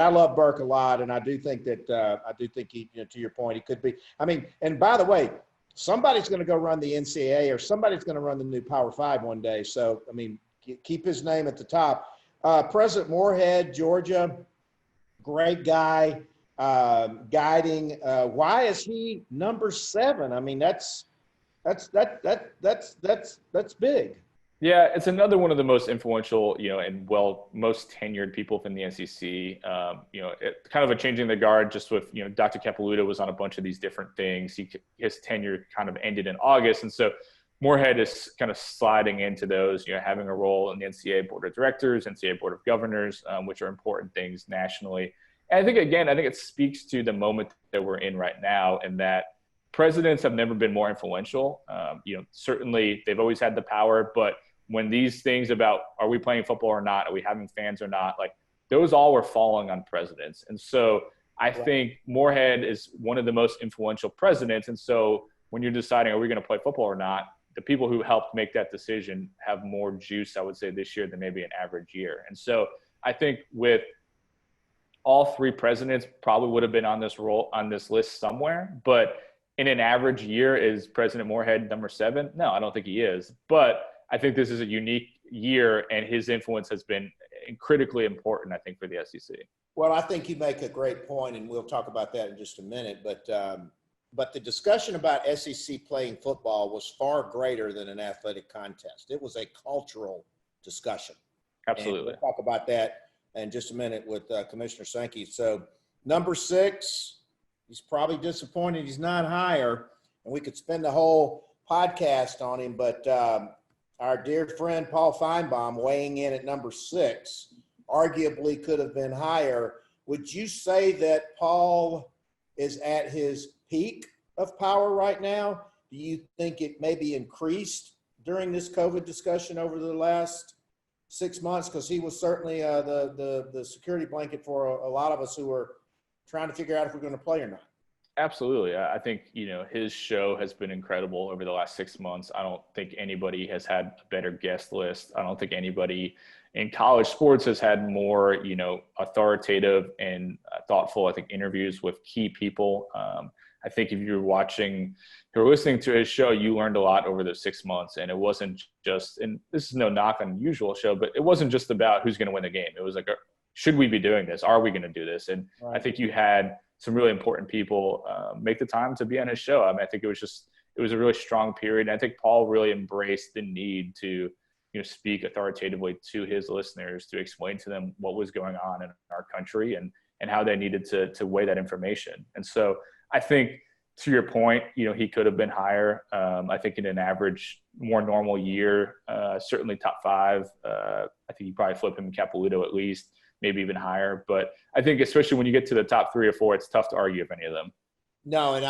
Speaker 3: I love Burke a lot, and I do think he, to your point, he could be. I mean, and by the way, somebody's going to go run the NCAA, or somebody's going to run the new Power Five one day. So, I mean, keep his name at the top. President Moorhead, Georgia, great guy, guiding. Why is he number 7? I mean, that's big.
Speaker 4: Yeah, it's another one of the most influential, and most tenured people within the SEC. Kind of a changing the guard, just with, Dr. Capilouto was on a bunch of these different things. His tenure kind of ended in August. And so Moorhead is kind of sliding into those, having a role in the NCAA Board of Directors, NCAA Board of Governors, which are important things nationally. And I think it speaks to the moment that we're in right now, and that presidents have never been more influential. Certainly they've always had the power, but when these things about, are we playing football or not? Are we having fans or not? Like, those all were falling on presidents. And so I think Moorhead is one of the most influential presidents. And so when you're deciding, are we going to play football or not? The people who helped make that decision have more juice, I would say, this year than maybe an average year. And so I think with all 3 presidents probably would have been on this list somewhere, but in an average year, is President Moorhead number 7? No, I don't think he is. But I think this is a unique year, and his influence has been critically important, I think, for the SEC.
Speaker 3: Well, I think you make a great point, and we'll talk about that in just a minute. But the discussion about SEC playing football was far greater than an athletic contest. It was a cultural discussion.
Speaker 4: Absolutely.
Speaker 3: And we'll talk about that in just a minute with Commissioner Sankey. So number 6, he's probably disappointed he's not higher, and we could spend the whole podcast on him, but our dear friend Paul Feinbaum weighing in at number 6, arguably could have been higher. Would you say that Paul is at his peak of power right now? Do you think it maybe increased during this COVID discussion over the last 6 months? Because he was certainly the security blanket for a lot of us who were trying to figure out if we're going to play or not.
Speaker 4: Absolutely. I think, his show has been incredible over the last 6 months. I don't think anybody has had a better guest list. I don't think anybody in college sports has had more, authoritative and thoughtful, I think, interviews with key people. I think if you're listening to his show, you learned a lot over those 6 months. And it wasn't just, and this is no knock on the usual show, but it wasn't just about who's going to win the game. It was like, should we be doing this? Are we going to do this? And right. I think you had some really important people make the time to be on his show. I mean, I think it was a really strong period. And I think Paul really embraced the need to, speak authoritatively to his listeners, to explain to them what was going on in our country and how they needed to weigh that information. And so I think, to your point, he could have been higher. I think in an average, more normal year, certainly top 5. I think you probably flip him Capilouto at least, maybe even higher. But I think especially when you get to the top 3 or 4, it's tough to argue with any of them.
Speaker 3: No, and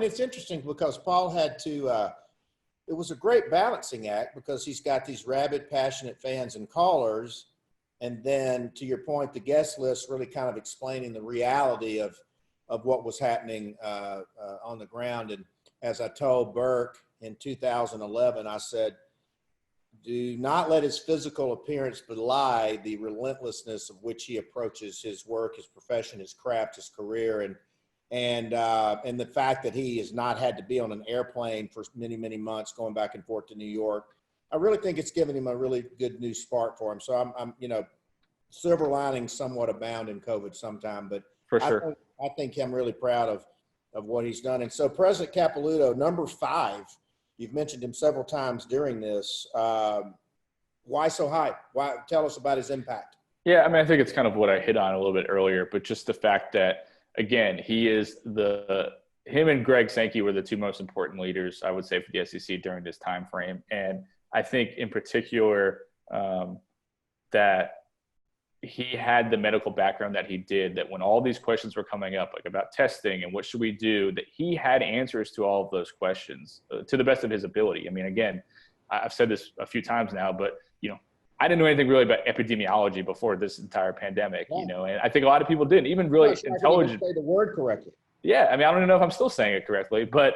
Speaker 3: it's interesting because Paul had to. It was a great balancing act because he's got these rabid, passionate fans and callers, and then to your point, the guest list really kind of explaining the reality of what was happening on the ground. And as I told Burke in 2011, I said, do not let his physical appearance belie the relentlessness of which he approaches his work, his profession, his craft, his career, and the fact that he has not had to be on an airplane for many, many months going back and forth to New York. I really think it's given him a really good new spark for him. So I'm silver linings somewhat abound in COVID sometime, but
Speaker 4: for sure.
Speaker 3: I think I'm really proud of what he's done. And so President Capilouto, number 5, you've mentioned him several times during this. Why so high? Why? Tell us about his impact.
Speaker 4: Yeah, I mean, I think it's kind of what I hit on a little bit earlier, but just the fact that, again, him and Greg Sankey were the 2 most important leaders, I would say, for the SEC during this time frame. And I think in particular that he had the medical background that he did, that when all these questions were coming up, like about testing and what should we do, that he had answers to all of those questions to the best of his ability. I mean, again, I've said this a few times now, but, I didn't know anything really about epidemiology before this entire pandemic, and I think a lot of people didn't, even really intelligent.
Speaker 3: Say the word correctly.
Speaker 4: Yeah, I mean, I don't even know if I'm still saying it correctly, but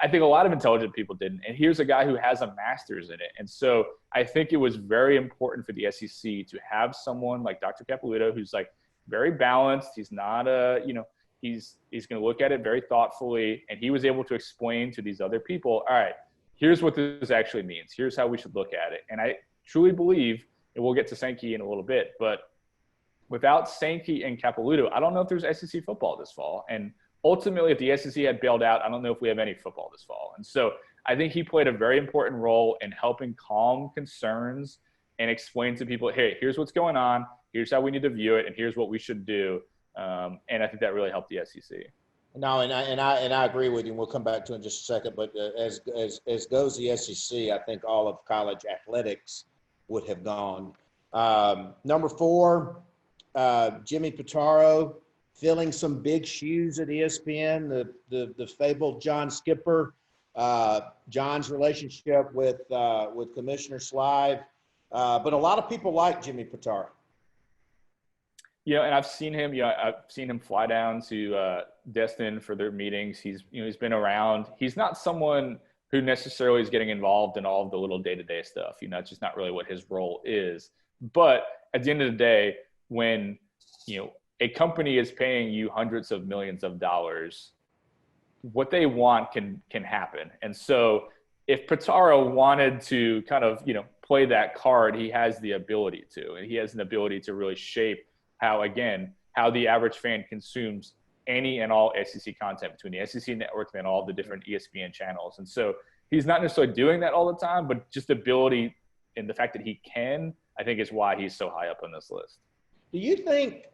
Speaker 4: I think a lot of intelligent people didn't. And here's a guy who has a master's in it. And so I think it was very important for the SEC to have someone like Dr. Capilouto, who's like very balanced. He's not he's going to look at it very thoughtfully. And he was able to explain to these other people, all right, here's what this actually means. Here's how we should look at it. And I truly believe, and we'll get to Sankey in a little bit, but without Sankey and Capilouto, I don't know if there's SEC football this fall. And ultimately, if the SEC had bailed out, I don't know if we have any football this fall. And so I think he played a very important role in helping calm concerns and explain to people, hey, here's what's going on. Here's how we need to view it. And here's what we should do. And I think that really helped the SEC.
Speaker 3: No, and I agree with you. And we'll come back to it in just a second. But as goes the SEC, I think all of college athletics would have gone. Number 4, Jimmy Pitaro filling some big shoes at ESPN. The fabled John Skipper, John's relationship with Commissioner Slive, but a lot of people like Jimmy Pitaro.
Speaker 4: And I've seen him fly down to Destin for their meetings. He's been around. He's not someone who necessarily is getting involved in all of the little day-to-day stuff. It's just not really what his role is. But at the end of the day, when a company is paying you hundreds of millions of dollars, what they want can happen. And so if Pitaro wanted to kind of, play that card, he has the ability to, and he has an ability to really shape how the average fan consumes any and all SEC content between the SEC network and all the different ESPN channels. And so he's not necessarily doing that all the time, but just ability and the fact that he can, I think, is why he's so high up on this list.
Speaker 3: Do you think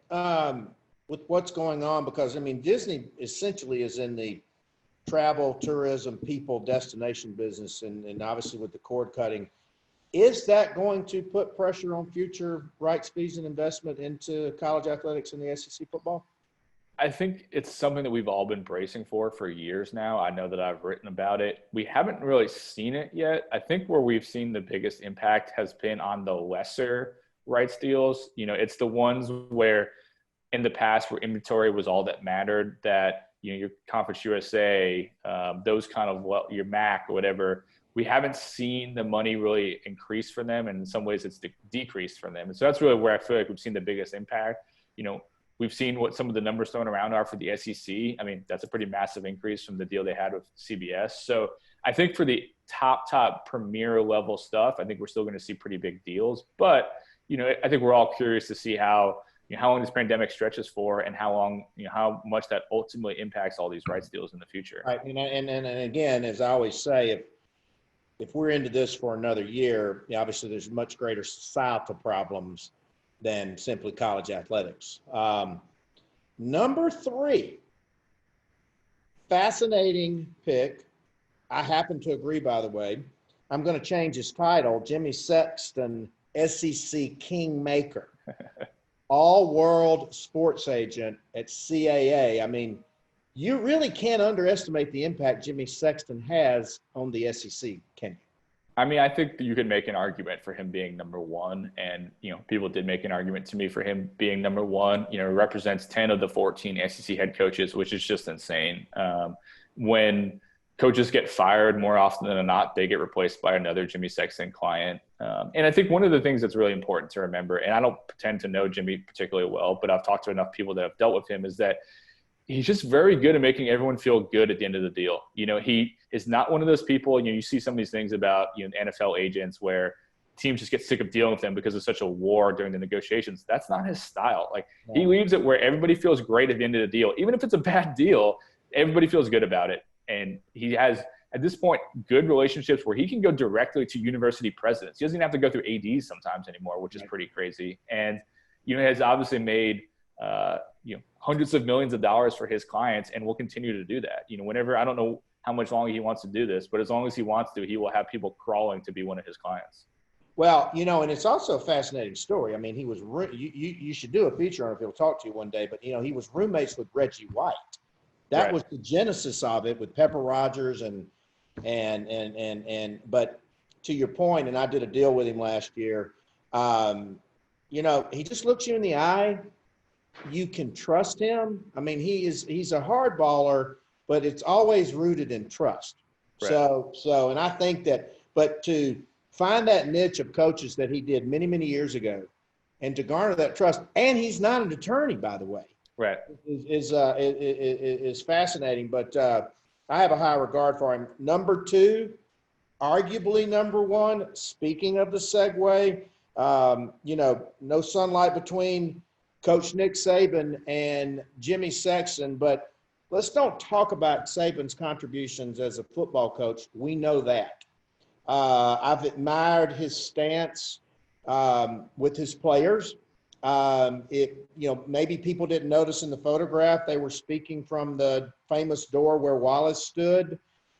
Speaker 3: with what's going on, because, Disney essentially is in the travel, tourism, people, destination business, and obviously with the cord cutting, is that going to put pressure on future rights fees and investment into college athletics and the SEC football?
Speaker 4: I think it's something that we've all been bracing for years now. I know that I've written about it. We haven't really seen it yet. I think where we've seen the biggest impact has been on the lesser rights deals. It's the ones where in the past where inventory was all that mattered, that your Conference USA, those kind of, your MAC or whatever, we haven't seen the money really increase for them, and in some ways it's decreased for them. And so that's really where I feel like we've seen the biggest impact. We've seen what some of the numbers thrown around are for the SEC. That's a pretty massive increase from the deal they had with CBS. So I think for the top premier level stuff, I think we're still going to see pretty big deals. But I think we're all curious to see how long this pandemic stretches for, and how long, how much that ultimately impacts all these rights deals in the future.
Speaker 3: Right. And again, as I always say, if we're into this for another year, obviously there's much greater societal problems than simply college athletics. Number 3, fascinating pick. I happen to agree, by the way. I'm going to change his title. Jimmy Sexton, SEC Kingmaker, all-world sports agent at CAA. You really can't underestimate the impact Jimmy Sexton has on the SEC, can you?
Speaker 4: I think that you could make an argument for him being number 1, and people did make an argument to me for him being number 1. He represents 10 of the 14 SEC head coaches, which is just insane. When coaches get fired, more often than not, they get replaced by another Jimmy Sexton client. And I think one of the things that's really important to remember, and I don't pretend to know Jimmy particularly well, but I've talked to enough people that have dealt with him, is that he's just very good at making everyone feel good at the end of the deal. He is not one of those people, you see some of these things about, NFL agents where teams just get sick of dealing with him because it's such a war during the negotiations. That's not his style. He leaves it where everybody feels great at the end of the deal. Even if it's a bad deal, everybody feels good about it. And he has, at this point, good relationships where he can go directly to university presidents. He doesn't even have to go through ADs sometimes anymore, which is pretty crazy. And, has obviously made, hundreds of millions of dollars for his clients, and will continue to do that. Whenever, I don't know how much longer he wants to do this, but as long as he wants to, he will have people crawling to be one of his clients.
Speaker 3: Well, and it's also a fascinating story. He was, you should do a feature on it if he'll talk to you one day, but, he was roommates with Reggie White. That was the genesis of it, with Pepper Rogers but to your point, and I did a deal with him last year, he just looks you in the eye you can trust him. I mean, he's a hard baller, but it's always rooted in trust.
Speaker 4: Right.
Speaker 3: So, and I think that, but to find that niche of coaches that he did many, many years ago, and to garner that trust, and he's not an attorney, by the way,
Speaker 4: Right.
Speaker 3: is fascinating. But I have a high regard for him. Number two, arguably number one. Speaking of the segue, no sunlight between Coach Nick Saban and Jimmy Sexton, but let's don't talk about Saban's contributions as a football coach. We know that. I've admired his stance with his players. Maybe people didn't notice in the photograph, they were speaking from the famous door where Wallace stood.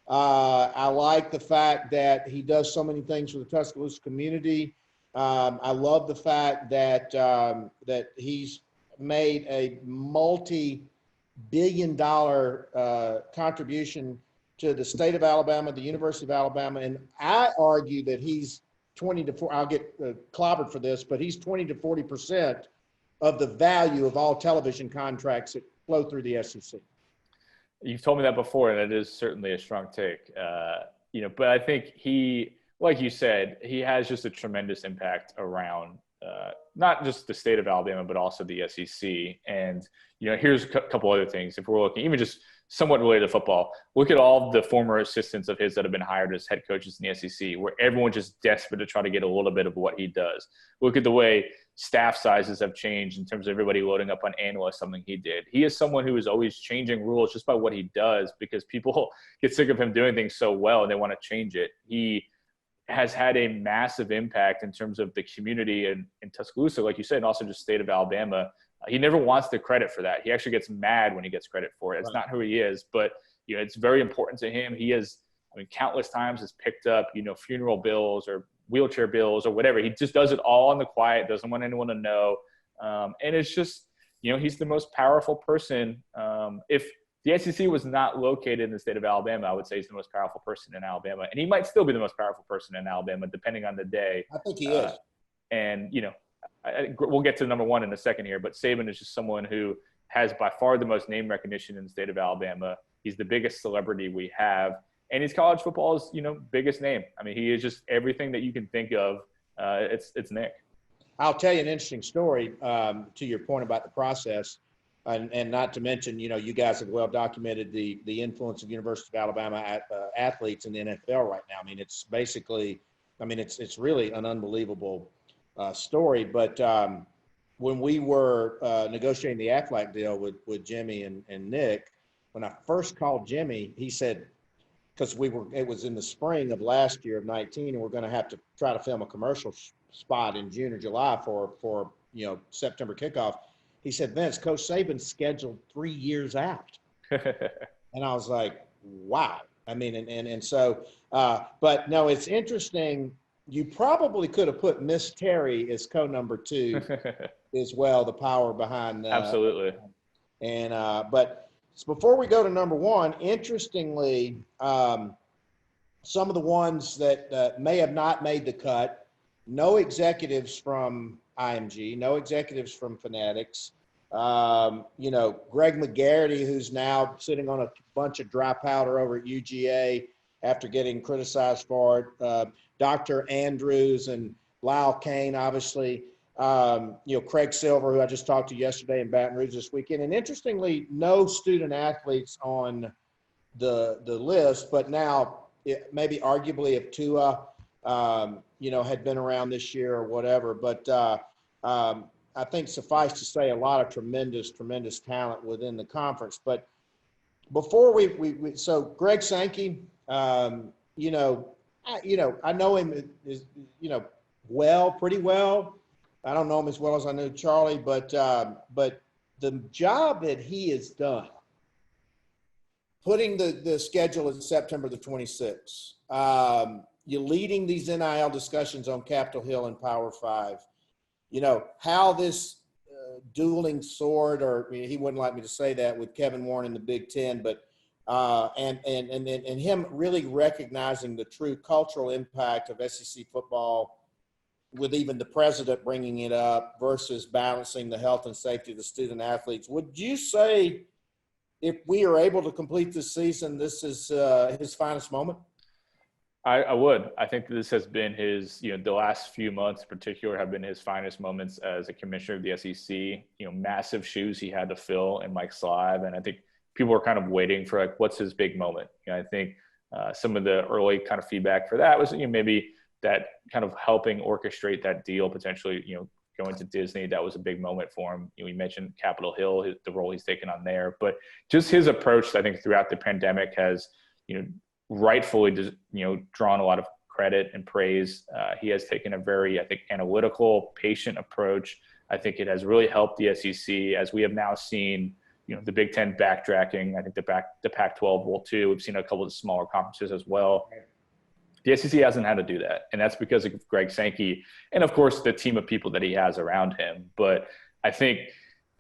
Speaker 3: I like the fact that he does so many things for the Tuscaloosa community. I love the fact that that he's made a multi-billion-dollar contribution to the state of Alabama, the University of Alabama, and I argue that he's 20 to 40. I'll get clobbered for this, but he's 20 to 40% of the value of all television contracts that flow through the SEC.
Speaker 4: You've told me that before, and it is certainly a strong take. But I think he, like you said, he has just a tremendous impact around not just the state of Alabama, but also the SEC. And, here's a couple other things. If we're looking, even just somewhat related to football, look at all the former assistants of his that have been hired as head coaches in the SEC, where everyone's just desperate to try to get a little bit of what he does. Look at the way staff sizes have changed in terms of everybody loading up on analysts, something he did. He is someone who is always changing rules just by what he does, because people get sick of him doing things so well and they want to change it. He has had a massive impact in terms of the community in Tuscaloosa, like you said, and also just state of Alabama. He never wants the credit for that. He actually gets mad when he gets credit for it. It's not who he is, but it's very important to him. He has, countless times has picked up, funeral bills or wheelchair bills or whatever. He just does it all in the quiet, doesn't want anyone to know. And it's just, he's the most powerful person. If the SEC was not located in the state of Alabama, I would say he's the most powerful person in Alabama. And he might still be the most powerful person in Alabama, depending on the day.
Speaker 3: I think he is.
Speaker 4: And, we'll get to number one in a second here, but Saban is just someone who has by far the most name recognition in the state of Alabama. He's the biggest celebrity we have, and he's college football's, biggest name. He is just everything that you can think of. It's Nick.
Speaker 3: I'll tell you an interesting story to your point about the process, and not to mention, you guys have well documented the influence of University of Alabama athletes in the NFL right now. It's basically, it's really an unbelievable story. But when we were negotiating the Aflac deal with Jimmy and Nick, when I first called Jimmy, he said, because it was in the spring of last year of 19, and we're going to have to try to film a commercial spot in June or July for September kickoff. He said, Vince, Coach Saban's scheduled 3 years out. And I was like, wow. So, but no, it's interesting. You probably could have put Miss Terry as number 2 as well, the power behind
Speaker 4: Absolutely.
Speaker 3: And but before we go to number one, interestingly, some of the ones that may have not made the cut, no executives from IMG, no executives from Fanatics. Greg McGarity, who's now sitting on a bunch of dry powder over at UGA after getting criticized for it. Dr. Andrews and Lyle Kane, obviously. Craig Silver, who I just talked to yesterday in Baton Rouge this weekend. And interestingly, no student athletes on the list, but now maybe arguably if Tua, had been around this year or whatever. But I think suffice to say a lot of tremendous talent within the conference. But before so Greg Sankey, I know him pretty well. I don't know him as well as I know Charlie, but the job that he has done, putting the schedule in September the 26th, you're leading these NIL discussions on Capitol Hill and Power 5. How this dueling sword, or he wouldn't like me to say that, with Kevin Warren in the Big Ten, but and him really recognizing the true cultural impact of SEC football with even the president bringing it up versus balancing the health and safety of the student athletes. Would you say if we are able to complete this season, this is his finest moment?
Speaker 4: I would. I think this has been his, the last few months in particular have been his finest moments as a commissioner of the SEC. Massive shoes he had to fill in Mike Slive. And I think people were kind of waiting for, like, what's his big moment? I think some of the early kind of feedback for that was, maybe that kind of helping orchestrate that deal, potentially, going to Disney. That was a big moment for him. We mentioned Capitol Hill, the role he's taken on there. But just his approach, I think, throughout the pandemic has, rightfully, drawn a lot of credit and praise. He has taken a very, I think, analytical, patient approach. I think it has really helped the SEC, as we have now seen, the Big Ten backtracking. I think the Pac-12 will too. We've seen a couple of smaller conferences as well. The SEC hasn't had to do that, and that's because of Greg Sankey and, of course, the team of people that he has around him. But I think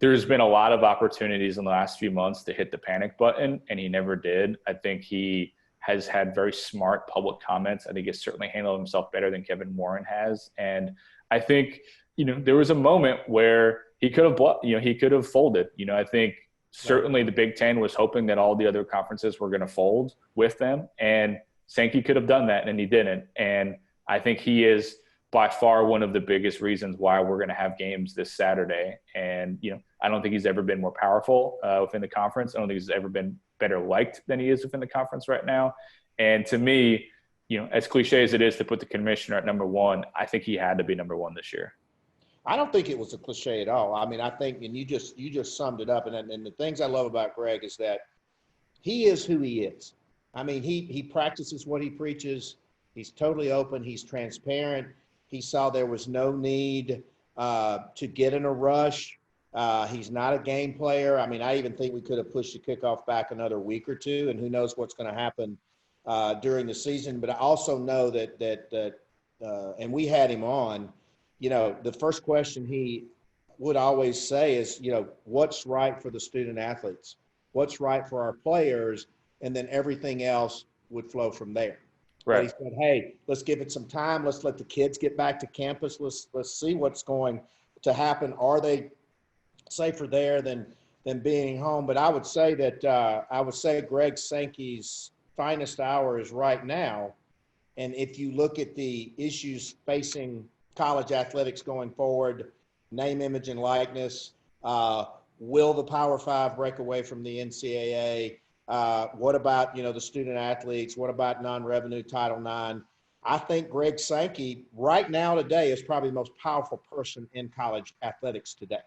Speaker 4: there's been a lot of opportunities in the last few months to hit the panic button, and he never did. I think he has had very smart public comments. I think he's certainly handled himself better than Kevin Warren has. And I think, there was a moment where he could have folded. I think certainly the Big Ten was hoping that all the other conferences were going to fold with them. And Sankey could have done that, and he didn't. And I think he is by far one of the biggest reasons why we're going to have games this Saturday. And, I don't think he's ever been more powerful within the conference. I don't think he's ever been better liked than he is within the conference right now. And to me, as cliche as it is to put the commissioner at number one, I think he had to be number one this year.
Speaker 3: I don't think it was a cliche at all. I mean, I think, and you just summed it up. And the things I love about Greg is that he is who he is. I mean, he practices what he preaches. He's totally open. He's transparent. He saw there was no need to get in a rush. He's not a game player. I mean, I even think we could have pushed the kickoff back another week or two, and who knows what's going to happen during the season. But I also know that and we had him on, the first question he would always say is, what's right for the student athletes? What's right for our players? And then everything else would flow from there.
Speaker 4: Right.
Speaker 3: But he said, hey, let's give it some time. Let's let the kids get back to campus. Let's see what's going to happen. Are they safer there than being home? But I would say that Greg Sankey's finest hour is right now. And if you look at the issues facing college athletics going forward, name, image, and likeness, will the Power Five break away from the NCAA? What about, the student athletes? What about non-revenue Title IX? I think Greg Sankey right now today is probably the most powerful person in college athletics today.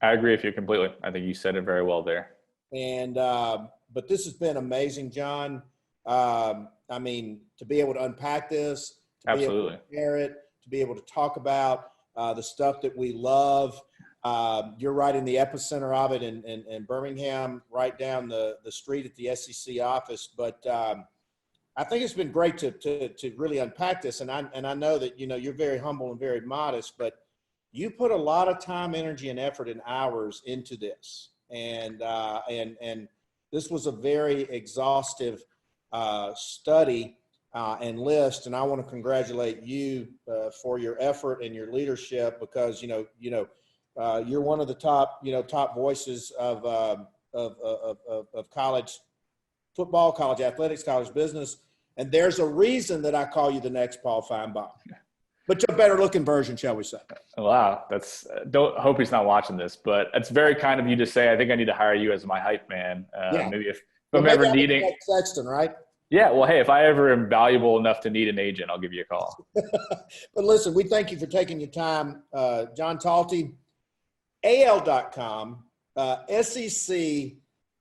Speaker 4: I agree with you completely. I think you said it very well there.
Speaker 3: And, but this has been amazing, John. I mean, to be able to unpack this, to
Speaker 4: Absolutely.
Speaker 3: be able to share it, to be able to talk about the stuff that we love. You're right in the epicenter of it in Birmingham, right down the street at the SEC office. But I think it's been great to really unpack this. And I know that, you're very humble and very modest, but you put a lot of time, energy, and effort and hours into this. And this was a very exhaustive study and list. And I want to congratulate you for your effort and your leadership, because, you're one of the top voices of college football, college athletics, college business. And there's a reason that I call you the next Paul Feinbaum, but you're a better looking version, shall we say.
Speaker 4: Wow. Don't hope he's not watching this, but it's very kind of you to say. I think I need to hire you as my hype man. Maybe if I'm ever needing
Speaker 3: like Sexton, right?
Speaker 4: Yeah. Well, hey, if I ever am valuable enough to need an agent, I'll give you a call.
Speaker 3: But listen, we thank you for taking your time. John Talty, AL.com, SEC,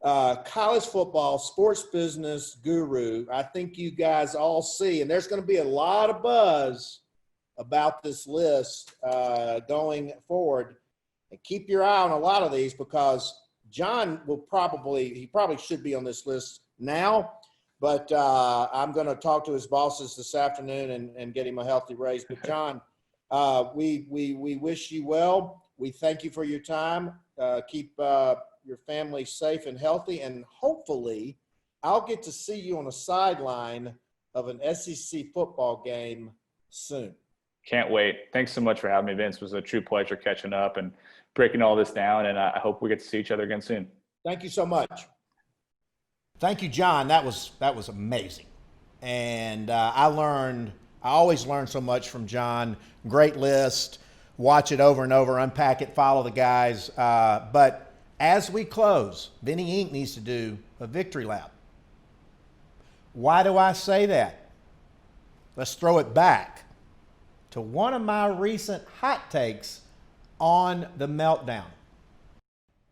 Speaker 3: college football, sports business guru. I think you guys all see, and there's going to be a lot of buzz about this list going forward. And keep your eye on a lot of these, because John probably should be on this list now, but I'm going to talk to his bosses this afternoon and get him a healthy raise. But John, we wish you well. We thank you for your time. Keep your family safe and healthy, and hopefully I'll get to see you on a sideline of an SEC football game soon.
Speaker 4: Can't wait. Thanks so much for having me, Vince. It was a true pleasure catching up and breaking all this down, and I hope we get to see each other again soon.
Speaker 3: Thank you so much.
Speaker 2: Thank you, John. That was amazing. And I always learn so much from John. Great list. Watch it over and over, unpack it, follow the guys. But as we close, Vinny Inc. needs to do a victory lap. Why do I say that? Let's throw it back to one of my recent hot takes on the Meltdown.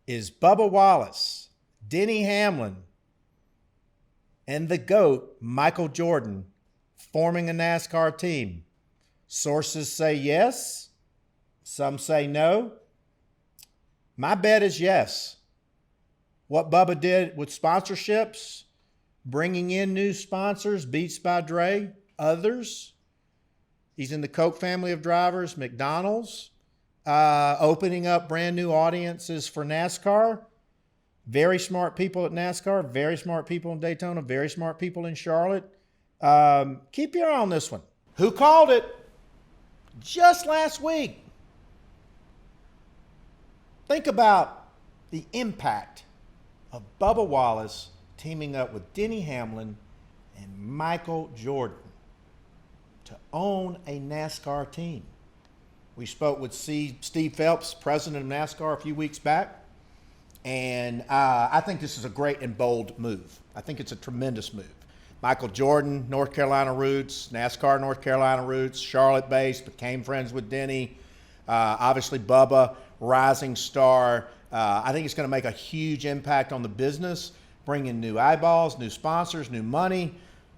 Speaker 2: Is Bubba Wallace, Denny Hamlin, and the GOAT, Michael Jordan, forming a NASCAR team? Sources say yes. Some say no. My bet is yes. What Bubba did with sponsorships, bringing in new sponsors, Beats by Dre, others. He's in the Coke family of drivers, McDonald's, opening up brand new audiences for NASCAR. Very smart people at NASCAR, very smart people in Daytona, very smart people in Charlotte. Keep your eye on this one. Who called it just last week? Think about the impact of Bubba Wallace teaming up with Denny Hamlin and Michael Jordan to own a NASCAR team. We spoke with Steve Phelps, president of NASCAR, a few weeks back, and I think this is a great and bold move. I think it's a tremendous move. Michael Jordan, North Carolina roots, NASCAR North Carolina roots, Charlotte-based, became friends with Denny. Obviously, Bubba, rising star. I think it's going to make a huge impact on the business, bring in new eyeballs, new sponsors, new money.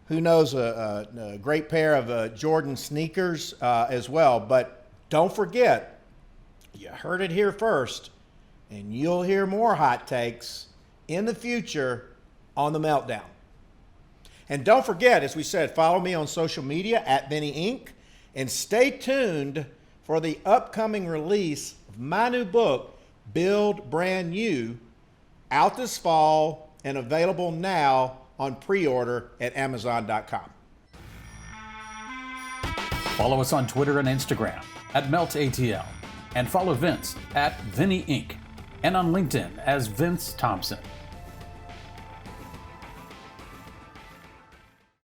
Speaker 2: Who knows, a great pair of Jordan sneakers as well. But don't forget, you heard it here first, and you'll hear more hot takes in the future on the Meltdown. And don't forget, as we said, follow me on social media at Vinny Inc. And stay tuned for the upcoming release of my new book, Build Brand New, out this fall and available now on pre-order at Amazon.com.
Speaker 1: Follow us on Twitter and Instagram at MeltATL, and follow Vince at Vinny Inc. and on LinkedIn as Vince Thompson.